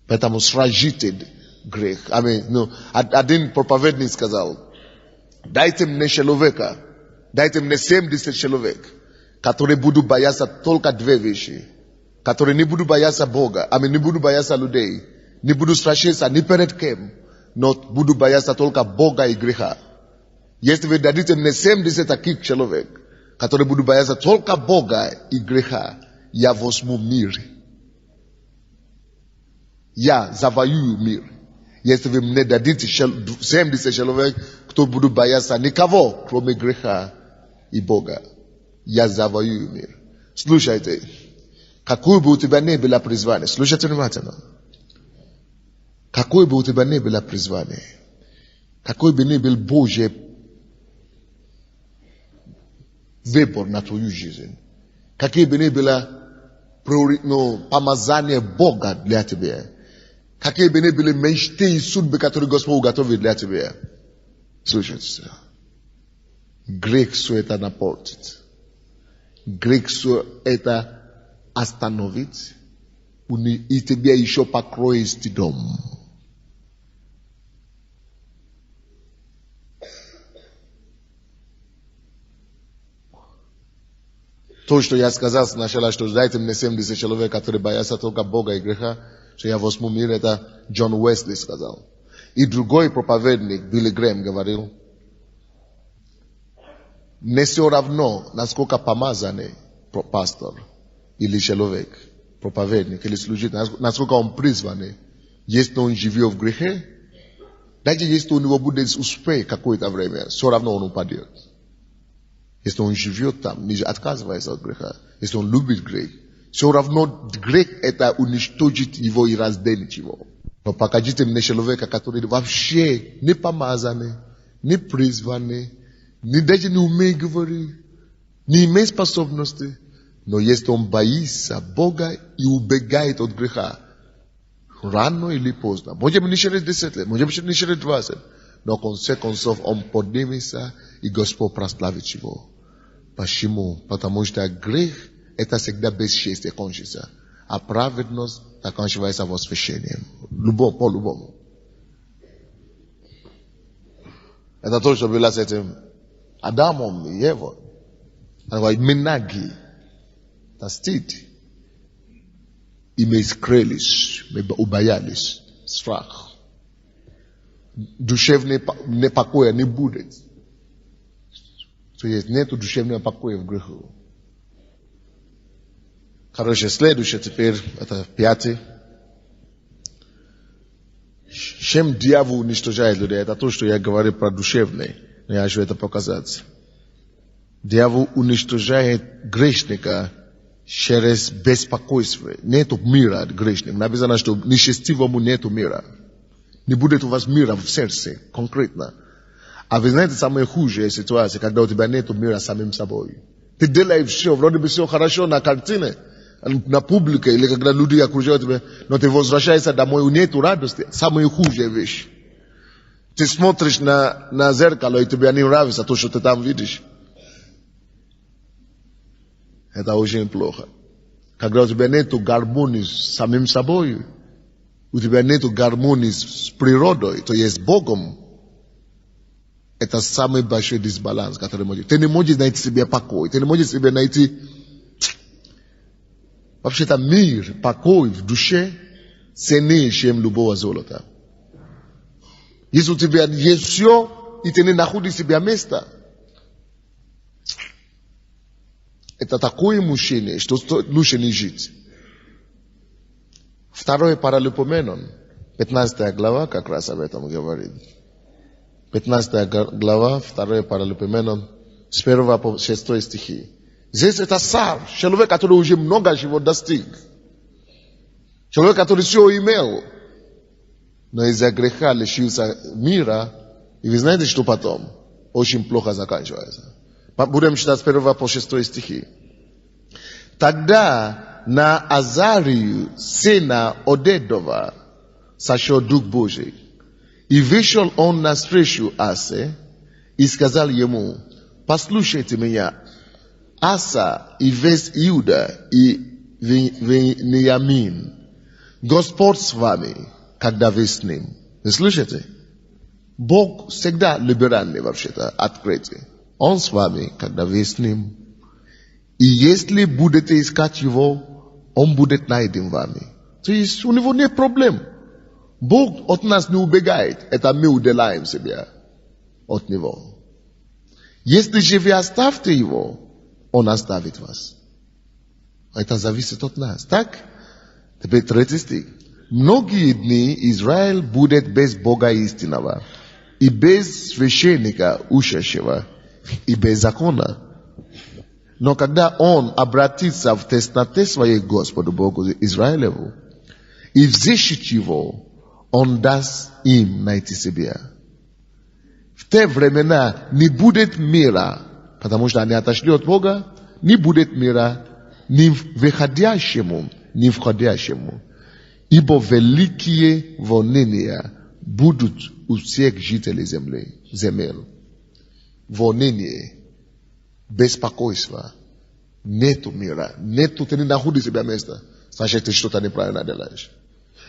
Поэтому сражите грех. Один проповедник сказал, дайте мне человека, дайте мне 70 человек, которые будут бояться только две вещи. Которые не будут бояться Бога, не будут бояться людей, не будут страшиться ни перед кем, но будут бояться только Бога и греха. Если вы дадите мне 70 таких человек, которые будут бояться только Бога и греха, я возьму мир. Я завоюю мир. Если вы мне дадите 70 человек, кто будут бояться никого, кроме греха и Бога, я завоюю мир. Слушайте, какое бы у тебя ни было призвание, слушайте внимательно. Какое бы у тебя ни было призвание, какой бы ни был Божий выбор на твою жизнь, какие бы ни было помазание Бога для тебя, какие бы ни были мечты и судьбы, которые Господь уготовил для тебя, слушайте, грех все это напортит. Грех все это остановит, и тебя еще покроет стыдом. То, что я сказал сначала, что дайте мне 70 человек, которые боятся только Бога и греха, что я возьму мир, это Джон Уэсли сказал. И другой проповедник, Билли Грэм, говорил, не все равно, насколько помазанный пастор или человек, проповедник или служитель, насколько он призванный, если он живет в грехе, даже если у него будет успех какое-то время, все равно он упадет. Если он живет там, не отказывается от греха, если он любит грех, все равно грех это уничтожит его и разделит его. Но покажите мне человека, который вообще не помазанный, не призванный, даже не умеет говорить, не имеет способности, но если он боится Бога и убегает от греха, рано или поздно, может быть не через 10 лет, может быть не через 20, но в конце концов он поднимется и Господь прославит его. Почему? Потому что грех это всегда бесчестие кончится. А праведность заканчивается восхищением. По-любому. Это то, что было с этим Адамом и Евой. Она говорит, минаги. Это стыд. И мы скрылись, мы убоялись. Страх. Душевного покоя не будет. То есть нету душевного покоя в греху. Короче, следующее теперь, это 5. Чем дьявол уничтожает людей? Это то, что я говорю про душевное. Но я хочу это показать. Дьявол уничтожает грешника через беспокойство. Нету мира грешника. Написано, что нечестивому нету мира. Не будет у вас мира в сердце, конкретно. А вы знаете, самая худшая ситуация, когда у тебя нету мира с самим собой. Ты делаешь все, вроде бы все хорошо на картине, на публике, или когда люди окружают тебя, но ты возвращаешься домой, нету радости. Самая худшая вещь. Ты смотришь на зеркало, и тебе не нравится то, что ты там видишь. Это очень плохо. Когда у тебя нету гармонии с самим собой, у тебя нету гармонии с природой, то есть Богом, это самый большой дисбаланс, который может. Ты не можешь найти себе покой, ты не можешь себе найти вообще-то мир, покой в душе ценнее, чем любого золота. Если у тебя есть все, и ты не находишь себе места, это такое мучение, что лучше не жить. 2 Паралипоменон, 15 глава, как раз об этом говорит. 15 глава, 2 Паралипоменон, с 1 по 6 стихи. Здесь это царь, человек, который уже много чего достиг. Человек, который все имел, но из-за греха лишился мира. И вы знаете, что потом? Очень плохо заканчивается. Будем читать с 1 по 6 стихи. Тогда на Азарию, сына Одедова, сошел Дух Божий. И вышел он навстречу Асе и сказал ему, послушайте меня, Аса и весь Иуда и Вениамин, Господь с вами, когда вы с ним. Вы слышите? Бог всегда либеральный вообще-то, открытый. Он с вами, когда вы с ним. И если будете искать его, он будет найден вами. То есть у него нет проблем. Бог от нас не убегает. Это мы уделяем себя от него. Если же вы оставьте его, он оставит вас. Это зависит от нас. Так? Теперь 3 стих. Многие дни Израиль будет без Бога истинного, и без священника учащего, и без закона. Но когда он обратится в тесноте своей Господу Богу Израилеву, и взыщет его, он даст им найти себя. В те времена не будет мира, потому что они отошли от Бога, не будет мира ни выходящему, ни входящему. Ибо великие волнения будут у всех жителей земель. Волнение, беспокойство, нету мира, нету, ты не находишь себя места, значит ты что-то неправильно делаешь.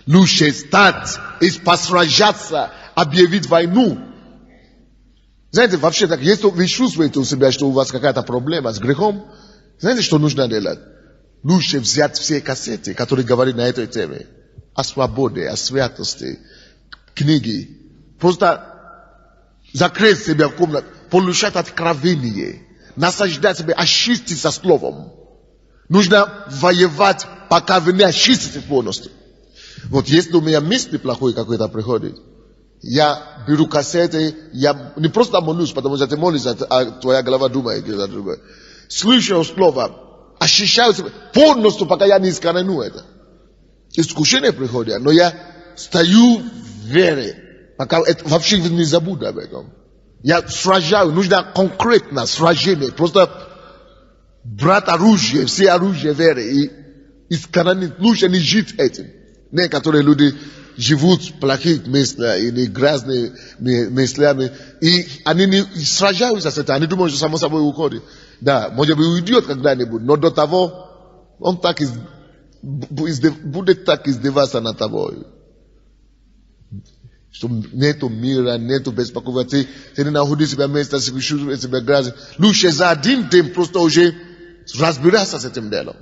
Лучше стать и посражаться, объявить войну. Знаете, вообще так, если вы чувствуете у себя, что у вас какая-то проблема с грехом, знаете, что нужно делать? Лучше взять все кассеты, которые говорят на этой теме. О свободе, о святости, книги. Просто закрыть себя в комнату, получать откровение, наслаждать себя, очиститься словом. Нужно воевать, пока вы не очиститесь полностью. Вот если у меня мысли плохой какой-то приходит, я беру кассеты, я не просто молюсь, потому что ты молишься, а твоя голова думает где-то другое. Слышу слово, ощущаю себя полностью, пока я не искорену это. Искушение приходит, но я стою в вере, пока это, вообще не забуду об этом. Я сражаю, нужно конкретно сражение, просто брать оружие, все оружие веры и искоренить, лучше не жить этим. Некоторые люди живут в плохих мыслях или грязными мыслями, и они не сражаются с этим, они думают, что само собой уходит. Да, может быть уйдет когда-нибудь, но до того Он так будет так издеваться над тобой. Что нету мира, нету беспокойства. Ты не находишь себя место, чувствуешь себя грязь. Лучше за один день просто уже разбираться с этим делом.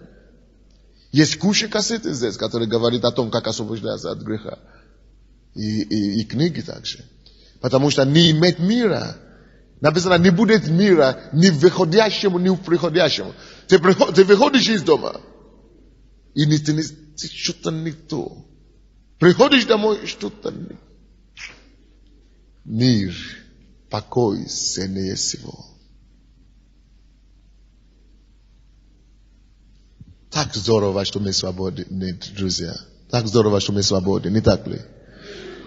Есть куча кассет здесь, которые говорят о том, как освобождаться от греха. И книги также. Потому что не иметь мира. Написано, не будет мира ни в выходящему, ни в приходящему. Ты выходишь из дома, и что-то не то. Приходишь домой, что-то не то. Мир, покой, сильнее всего. Так здорово, что мы свободны, друзья. Так здорово, что мы свободны, не так ли?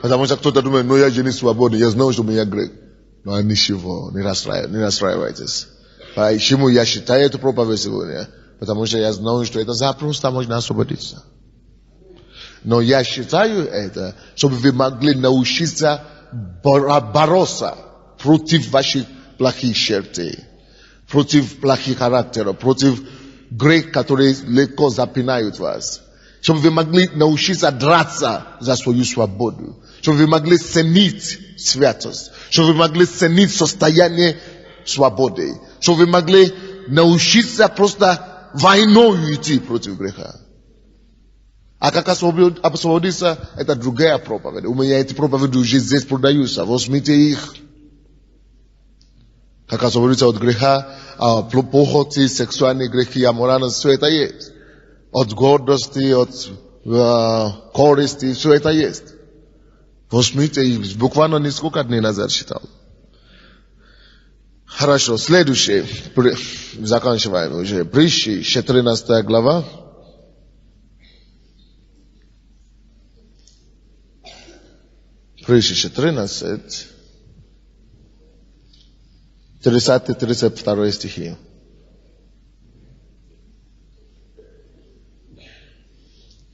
Потому что кто-то думает, я же не свободен, я знаю, что я грех. Но ничего, не расстраивайтесь. Почему я считаю эту проповедь сегодня? Потому что я знаю, что это запросто можно освободиться. Но я считаю это, чтобы вы могли научиться бороться против ваших плохих чертей, против плохих характеров, против грех, которые легко запинают вас. Чтобы вы могли научиться драться за свою свободу. Чтобы вы могли ценить святость. Чтобы вы могли ценить состояние свободы. Чтобы вы могли научиться просто войной идти против греха. А как освободиться, это другая проповедь. У меня эти проповеди уже здесь продаются. Возьмите их. Как освободиться от греха, похоти, сексуальные грехи, аморальность, все это есть. От гордости, от користи, все это есть. Возьмите их. Буквально несколько дней назад читал. Хорошо, следующее. Заканчиваем уже. Притчи, 14 глава. Притчи 14. 30-32 стихи.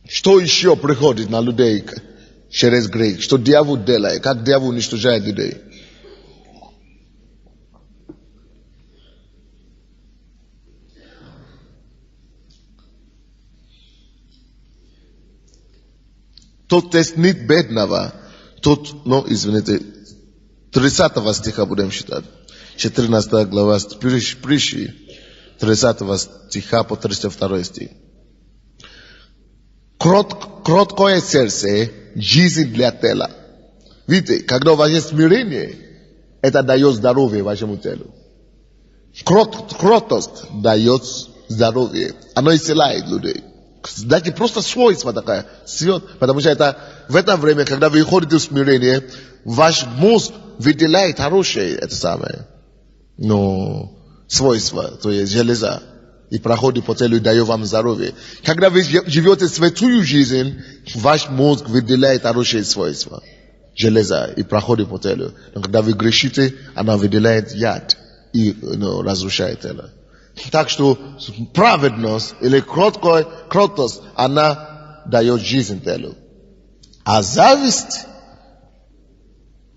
Что еще приходит на людей через грех? Что дьявол делает? Как дьявол уничтожает людей? Тот теснит бедного, тот, 30 стиха будем читать. 14 глава притчи, 30 стиха по 32 стих. Кроткое сердце – жизнь для тела. Видите, когда у вас есть смирение, это дает здоровье вашему телу. Кротость дает здоровье. Оно исцеляет людей. Знаете, просто свойство такое. Потому что это в это время, когда вы ходите в смирение, ваш мозг выделяет хорошее, это самое. Свойство, то есть железа. И проходит по телу и дает вам здоровье. Когда вы живете святую жизнь, ваш мозг выделяет хорошие свойства. Железа и проходит по телу. Но когда вы грешите, она выделяет яд и разрушает тело. Так что праведность или кротость, она дает жизнь телу. А зависть,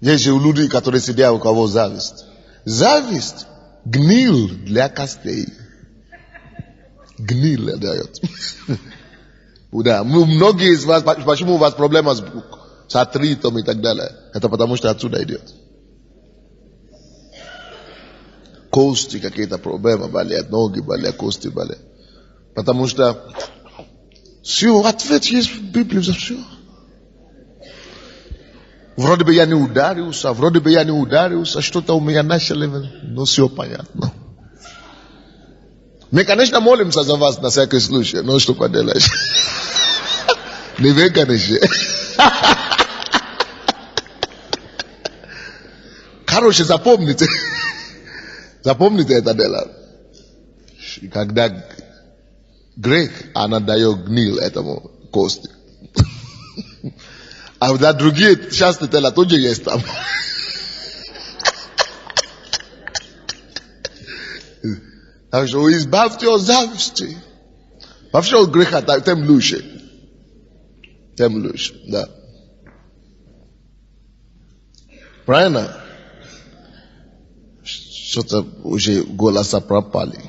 есть же люди, которые сидят, у кого зависть. Зависть гнил для костей. Гниль дает. Да, многие из вас, почему у вас проблемы с артритом и так далее? Это потому что отсюда идет. Кости какие-то проблемы болят, ноги болят, кости болят. Потому что все, ответ есть в Библии за все. Вроде бы я не ударился, что-то у меня начали, но все понятно. Мы, конечно, молимся за вас на всякий случай, но что поделаешь? Не вы, конечно. Короче, запомните это дело. Когда грех, она дает гниль этому кости. А за другие части тела тоже есть там. Так что избавьте от зависти. Вообще от греха, тем лучше. Тем лучше, да. Правильно? Что-то уже голоса пропали.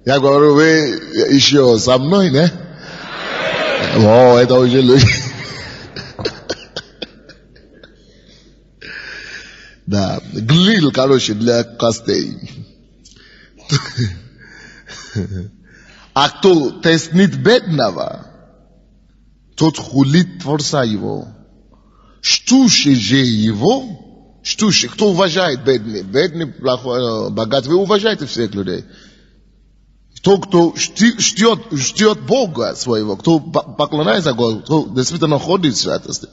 Я говорю, вы еще со мной, да? О, это уже люди. Да, глил, короче, для костей. А кто теснит бедного, тот хулит Творца его. Штуши же его, штуши, кто уважает бедный, бедный, плохой, богатый, вы уважаете всех людей. Тот, кто ждет Бога своего, кто поклоняется Богу, кто действительно ходит в святости,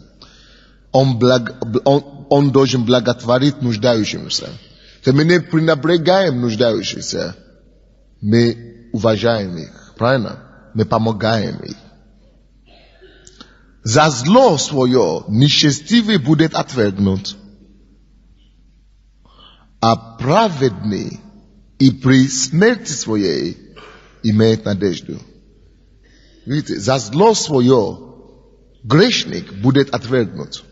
он должен благотворить нуждающимся. Мы не пренебрегаем нуждающихся, мы уважаем их, правильно? Мы помогаем их. За зло свое нечестивый будет отвергнут, а праведный и при смерти своей имеет надежду. Видите, за зло свое грешник будет отвергнут.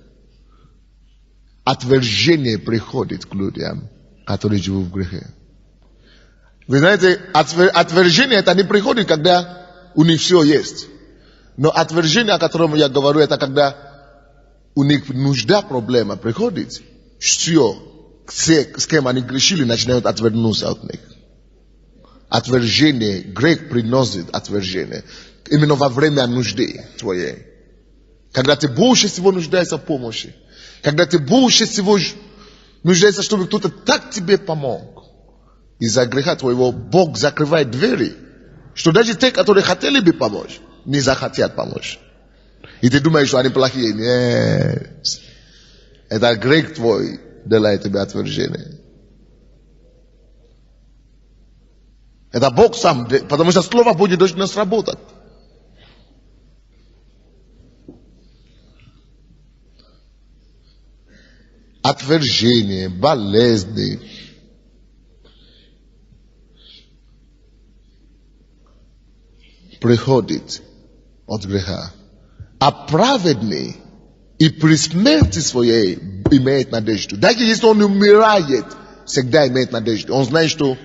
Отвержение приходит к людям, которые живут в грехе. Вы знаете, отвержение это не приходит, когда у них все есть. Но отвержение, о котором я говорю, это когда у них нужда, проблема приходит. Все, с кем они грешили, начинают отвернуться от них. Отвержение, грех приносит отвержение. Именно во время нужды твоей. Когда ты больше всего нуждаешься в помощи. Когда ты больше всего нуждаешься, чтобы кто-то так тебе помог. Из-за греха твоего Бог закрывает двери. Что даже те, которые хотели бы помочь, не захотят помочь. И ты думаешь, что они плохие. Нет. Это грех твой делает тебе отвержение. Это Бог сам, потому что Слово Божье должно сработать. Отвержение, болезни. Приходит от греха. А праведный и при смерти своей имеет надежду. Даже если он умирает, всегда имеет надежду. Он знает, что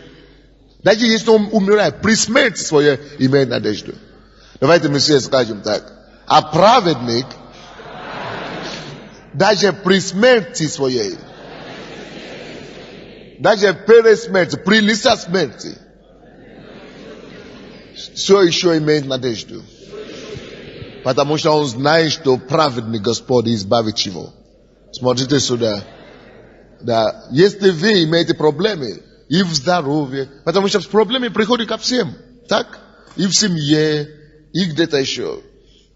даже если он умирает, при смерти своей имеет надежду. Давайте мы все скажем так. А праведник даже при смерти своей, даже перед смертью, при лице смерти, все еще имеет надежду. Потому что он знает, что праведный Господь избавит его. Смотрите сюда. Да. Если вы имеете проблемы и в здоровье, потому что проблемы приходят ко всем. Так? И в семье, и где-то еще.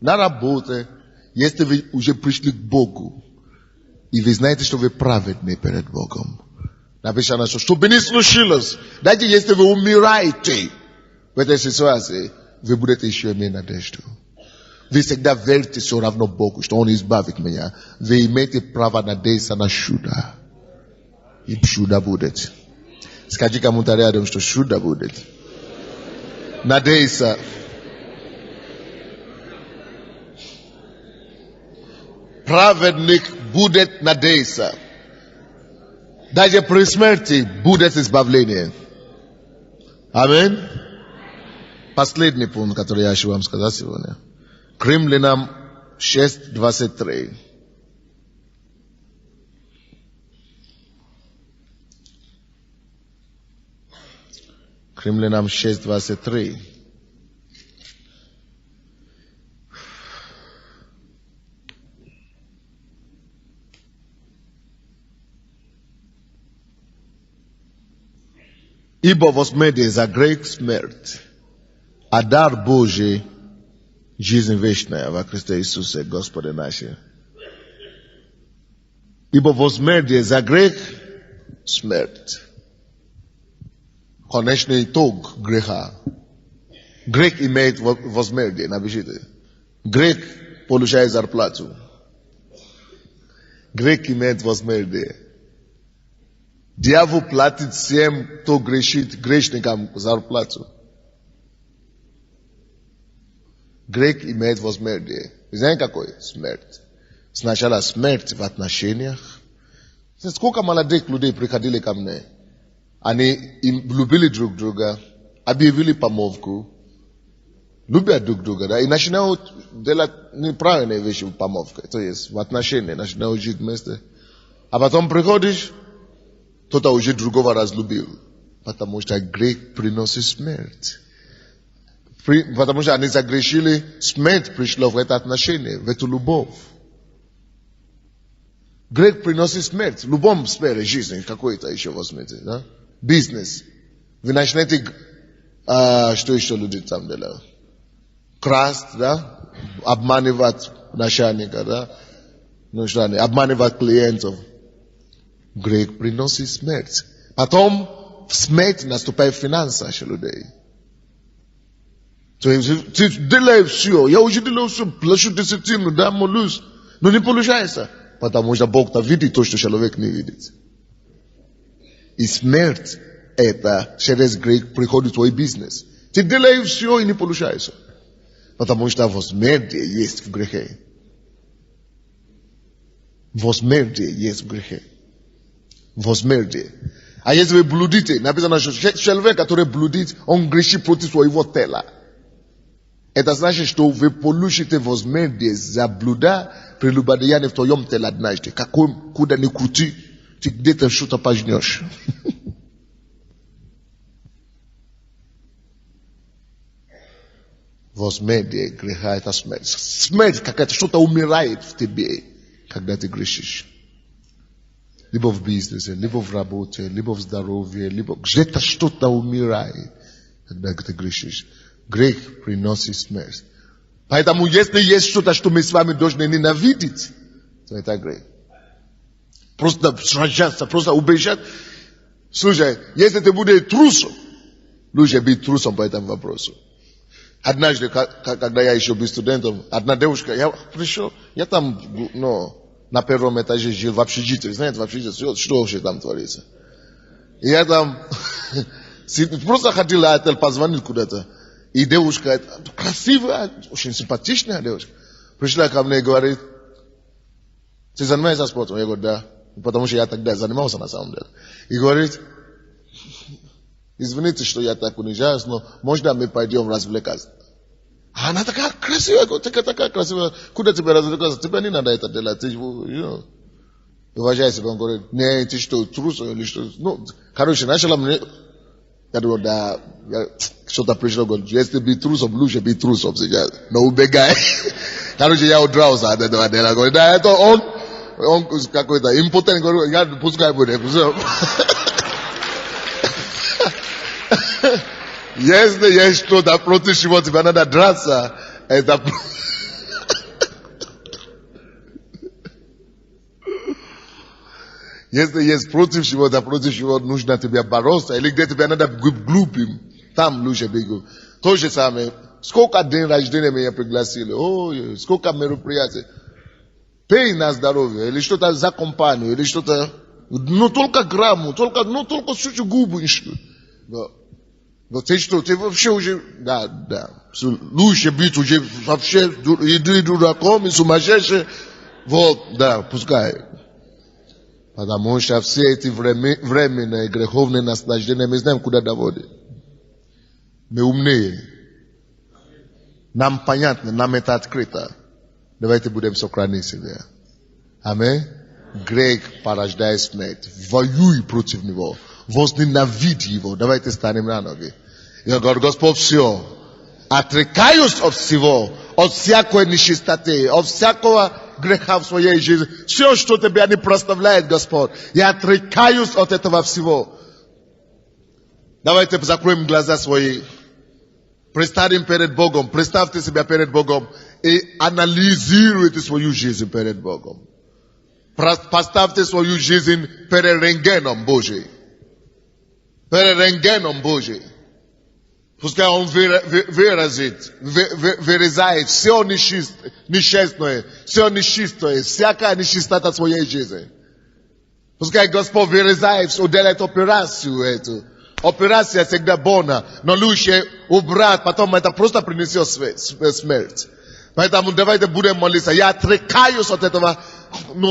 На работе. Если вы уже пришли к Богу, и вы знаете, что вы праведны перед Богом. Написано, что бы ни случилось, даже если вы умираете в этой ситуации, вы будете еще иметь надежду. Вы всегда верите все равно Богу, что Он избавит меня. Вы имеете право надеяться на чудо. И чудо будет. Скажи кому-то рядом, что чудо будет. Надеяться. Праведник будет надеяться. Даже при смерти будет избавление. Аминь. Последний пункт, который я хочу вам сказать сегодня. К Римлянам 6:23. К Римлянам 6:23. Ибо возмездие за грех смерть, а дар Божий жизнь вечная во Христе Иисусе, Господе нашем. Ибо возмездие за грех смерть. Конечный итог греха. Грех имеет возмездие, напишите. Грех получает зарплату. Грех имеет возмездие. Дьявол платит всем, кто грешит, грешникам зарплату. Грех имеет возмездие. Вы знаете какой? Смерть. Сначала смерть в отношениях. Сколько молодых людей приходили ко мне. Они любили друг друга. объявили помолвку. Любят друг друга, да, и начинают делать неправильные вещи в помолвке, то есть в отношениях, начинают жить вместе. А потом приходишь, кто-то уже другого разлюбил, потому что грех приносит смерть. Потому что они загрешили, смерть пришла в это отношение, в эту любовь. Грех приносит смерть в любом сфере жизни, какой-то еще возьмите, да? Бизнес. Вы начнете, что еще люди там делают? Красть, да? Обманывать начальника, да? Ну что они, обманывать клиентов. Грех приносит смерть. Потом смерть наступает в финансах людей. То есть ты делаешь все, я уже делаю все, плачу десятину, да, молюсь, но не получается. Потому что Бог-то видит то, что человек не видит. И смерть это через грех приходит в твой бизнес. Ты делаешь все и не получается. Потому что возмездие есть в грехе. Возмездие есть в грехе. Возмездие. А если вы блудите, написано, что человек, который блудит, он грешит против своего тела. Это значит, что вы получите возмездие за блуда, прелюбодеяние в твоем теле однажды. Куда ни крути, ты где-то что-то пожнешь. Возмездие греха — это смерть. Смерть какая-то, что-то умирает в тебе, когда ты грешишь. Либо в бизнесе, либо в работе, либо в здоровье, либо где-то что-то умирает, когда ты грешишь. Грех приносит смерть. Поэтому если есть что-то, что мы с вами должны ненавидеть, то это грех. Просто сражаться, просто убежать. Слушай, если ты будешь трусом, лучше быть трусом по этому вопросу. Однажды, когда я еще был студентом, одна девушка, я пришел, я там, на первом этаже жил в общежитии. Знаете, в общежитии, что вообще там творится? И я там просто ходил, а отель позвонил куда-то. И девушка, красивая, очень симпатичная девушка, пришла ко мне и говорит, ты занимаешься спортом? Я говорю, да. Потому что я тогда занимался на самом деле. И говорит, извините, что я так унижаюсь, но можно мы пойдем развлекаться? А она такая красивая, такая красивая. Куда тебе развлекаться? Тебе не надо это делать. Ты, уважай себя. Он говорит, не, ты что, трус или что? Ну, короче, начала мне... Я думаю, да, что-то пришло, говорит, если быть трусом, лучше быть трусом сейчас. Но убегай. Короче, я удрался от этого дела. Говорит, да, это он какой-то импотент. Говорю, я пускай будет. Если есть что-то против чего тебе надо драться, это... Если есть против чего нужно тебе бороться, или где тебе надо быть глупым, там лучше бегу. То же самое. Сколько дней рождения меня пригласили, сколько мероприятий. Пей на здоровье, или что-то за компанию, или что-то, только грамму, только сучу губы. Но ты что, ты вообще уже, да. Лучше быть уже вообще и дураком, и сумасшедшим. Вот, да, пускай. Потому что все эти временные греховные наслаждения, мы знаем, куда доводят. Мы умнее. Нам понятно, нам это открыто. Давайте будем сохранить себя. Аминь. Грех порождает смерть. Воюй против него. Возненавидь его. Давайте станем на ноги. Я говорю, Господь, все. Отрекаюсь от всего. От всякой нечистоты. От всякого греха в своей жизни. Все, что тебя не проставляет, Господь. Я отрекаюсь от этого всего. Давайте закроем глаза свои. Представим перед Богом. Представьте себя перед Богом. И анализируйте свою жизнь перед Богом. Поставьте свою жизнь перед рентгеном Божий. Перед рентгеном Божий. Пускай он вырезает все нечестное, все нечистое, всякая нечистота своей жизни. Пускай Господь вырезает, уделяет операцию эту. Операция всегда больна, но лучше убрать, потом это просто принесет смерть. Поэтому давайте будем молиться. Я отрекаюсь от этого.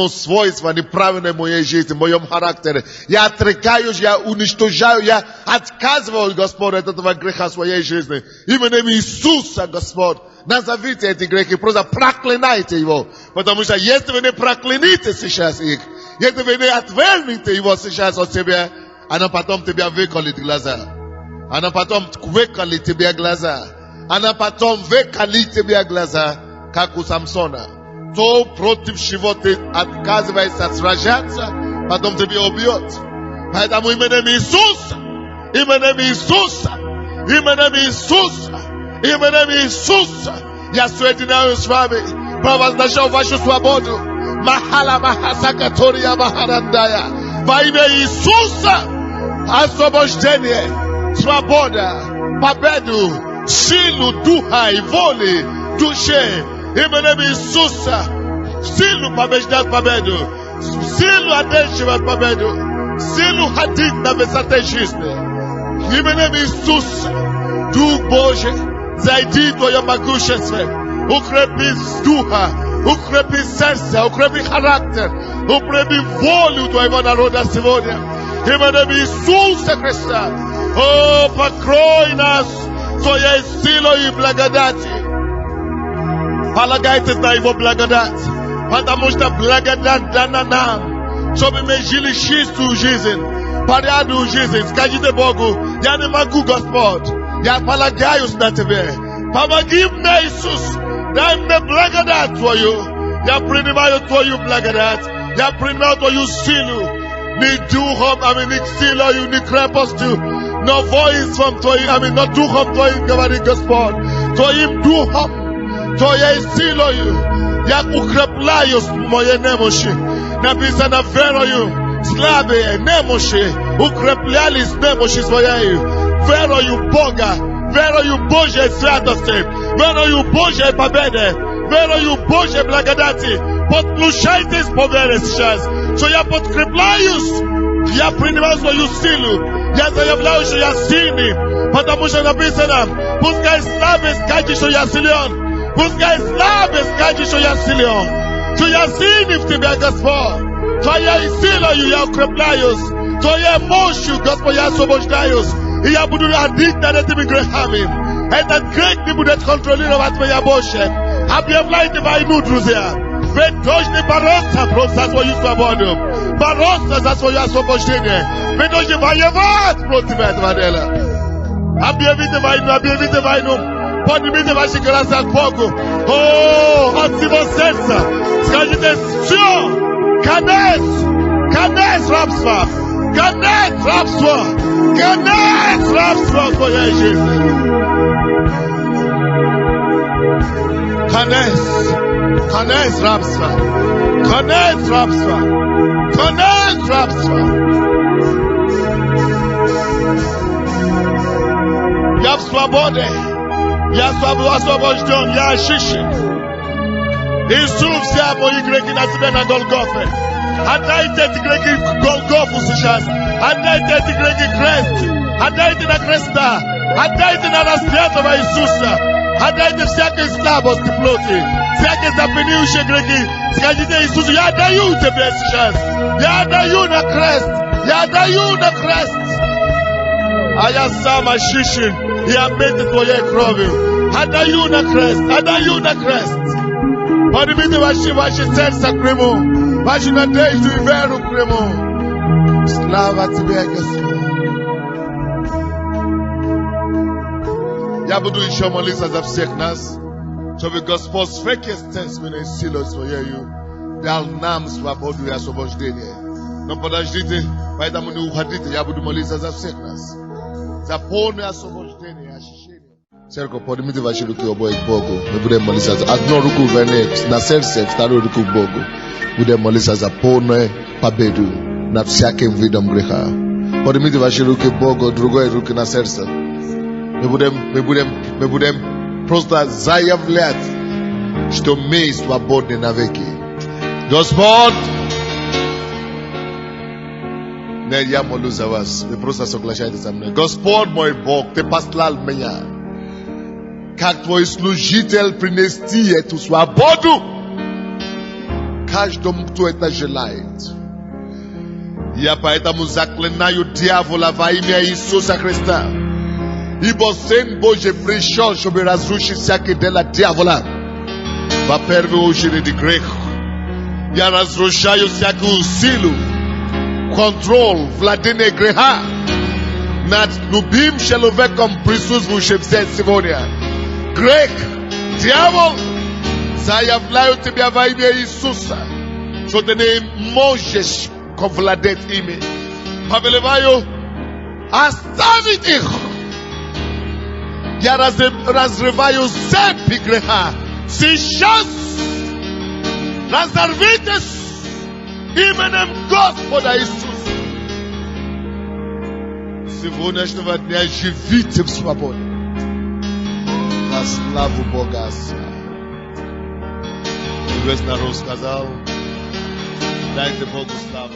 свойства, неправильное моей жизни, в моем характере. Я отрекаюсь, я уничтожаю, я отказываюсь, Господь, от этого греха в своей жизни. Именем Иисуса, Господь, назовите эти грехи, просто проклинайте его. Потому что если вы не прокляните сейчас их, если вы не отвергнете его сейчас от себя, она потом тебя выколит глаза. Она потом выколит тебе глаза. Она потом выколит тебе глаза, как у Самсона. То, против чего ты отказываешься сражаться, потом тебе убьет. Поэтому именем Иисуса, именем Иисуса, именем Иисуса, именем Иисуса, я соединяюсь с вами, провозглашаю вашу свободу. Махала Махасакатория Махарандая. Во имя Иисуса освобождение, свобода, победу, силу духа и воли, душе. Именем Иисуса, силу побеждать победу, силу одерживать победу, силу ходить на высоте жизни. Именем Иисуса, Дух Божий, зайди в твое могущество, укрепи духа, укрепи сердце, укрепи характер, укрепи волю твоего народа сегодня. Именем Иисуса Христа, о, покрой нас своей силой и благодати. Полагайтесь на его благодать, потому что благодать дана нам, чтобы мы жили чистую жизнь, порядную жизнь. Скажите Богу, я не могу, Господь, я полагаюсь на Тебя. Помоги мне, Иисус, дай мне благодать Твою. Я принимаю Твою благодать, я принимаю Твою силу. Ни духом, ни силою, ни крепостью, но воинством Твоим, но духом Твоим, говорит Господь, Твоим духом, Твоей силою, я укрепляюсь в моей немощи. Написано верою, слабые немощи укреплялись немощи своей. Верою Бога, верою Божьей святости, верою Божьей победы, верою Божьей благодати. Подключайтесь по вере сейчас, что я подкрепляюсь, я принимаю свою силу, я заявляю, что я сильный, потому что написано, пускай слабый скажет, что я силен. Пускай слабый скажет, что я силен, что я сильный в Тебя, Господь. Твоей силою я укрепляюсь, Твоей мощью, Господь, я освобождаюсь. И я буду ходить над этими грехами. Этот грех не будет контролировать меня больше. Объявляйте войну, друзья. Вы должны бороться за свою свободу, бороться за свое освобождение. Вы должны воевать против этого дела. Объявите войну. Поднимите ваши глаза к Богу. О, от всего сердца скажите: все, конец рабства, конец рабства в твоей жизни. Конец рабства. Я в свободе. Я освобожден, я очищен. Иисус взял мои грехи на себя на Голгофе. Отдайте эти грехи в Голгофу сейчас. Отдайте эти грехи крест. Отдайте на креста. Отдайте на распятого Иисуса. Отдайте всякой слабости плоти, всякие запленившие грехи. Скажите Иисусу: я отдаю Тебе сейчас. Я отдаю на крест. А я сам очищен и омыт Твоей кровью. Отдаю на крест. Поднимите ваши сердца к Нему, вашу надежду и веру к Нему. Слава Тебе, Господь. Я буду еще молиться за всех нас, чтобы Господь свекестенственной силой Своею дал нам свободу и освобождение. Но подождите, поэтому не уходите, я буду молиться за всех нас. За полное освобождение и очищение. Церковь, поднимите ваши руки обои к Богу. Мы будем молиться за одну руку на сердце, вторую руку к Богу. Будем молиться за полную победу над всяким видом греха. Поднимите ваши руки к Богу, другой руки на сердце. Мы будем просто заявлять, что мы свободны навеки. Господь, я молюсь за вас. Вы просто соглашайтесь со мной. Господь мой Бог, Ты послал меня, как Твой служитель, принести эту свободу, каждому, кто это желает. Я поэтому заклинаю дьявола во имя Иисуса Христа. Ибо Сын Божий пришел, чтобы разрушить всякие дела дьявола. Во первую очередь грех. Я разрушаю всякую силу, контроль, владение греха над любым человеком, присутствующим здесь сегодня. Грех, дьявол, заявляю тебя во имя Иисуса, что ты не можешь овладеть ими. Повелеваю оставить их. Я разрываю цепи греха. Сейчас разорвитесь именем Господа Иисуса. С сегодняшнего дня живите в свободе. На славу Бога Отца. И весь народ сказал: дайте Богу славу.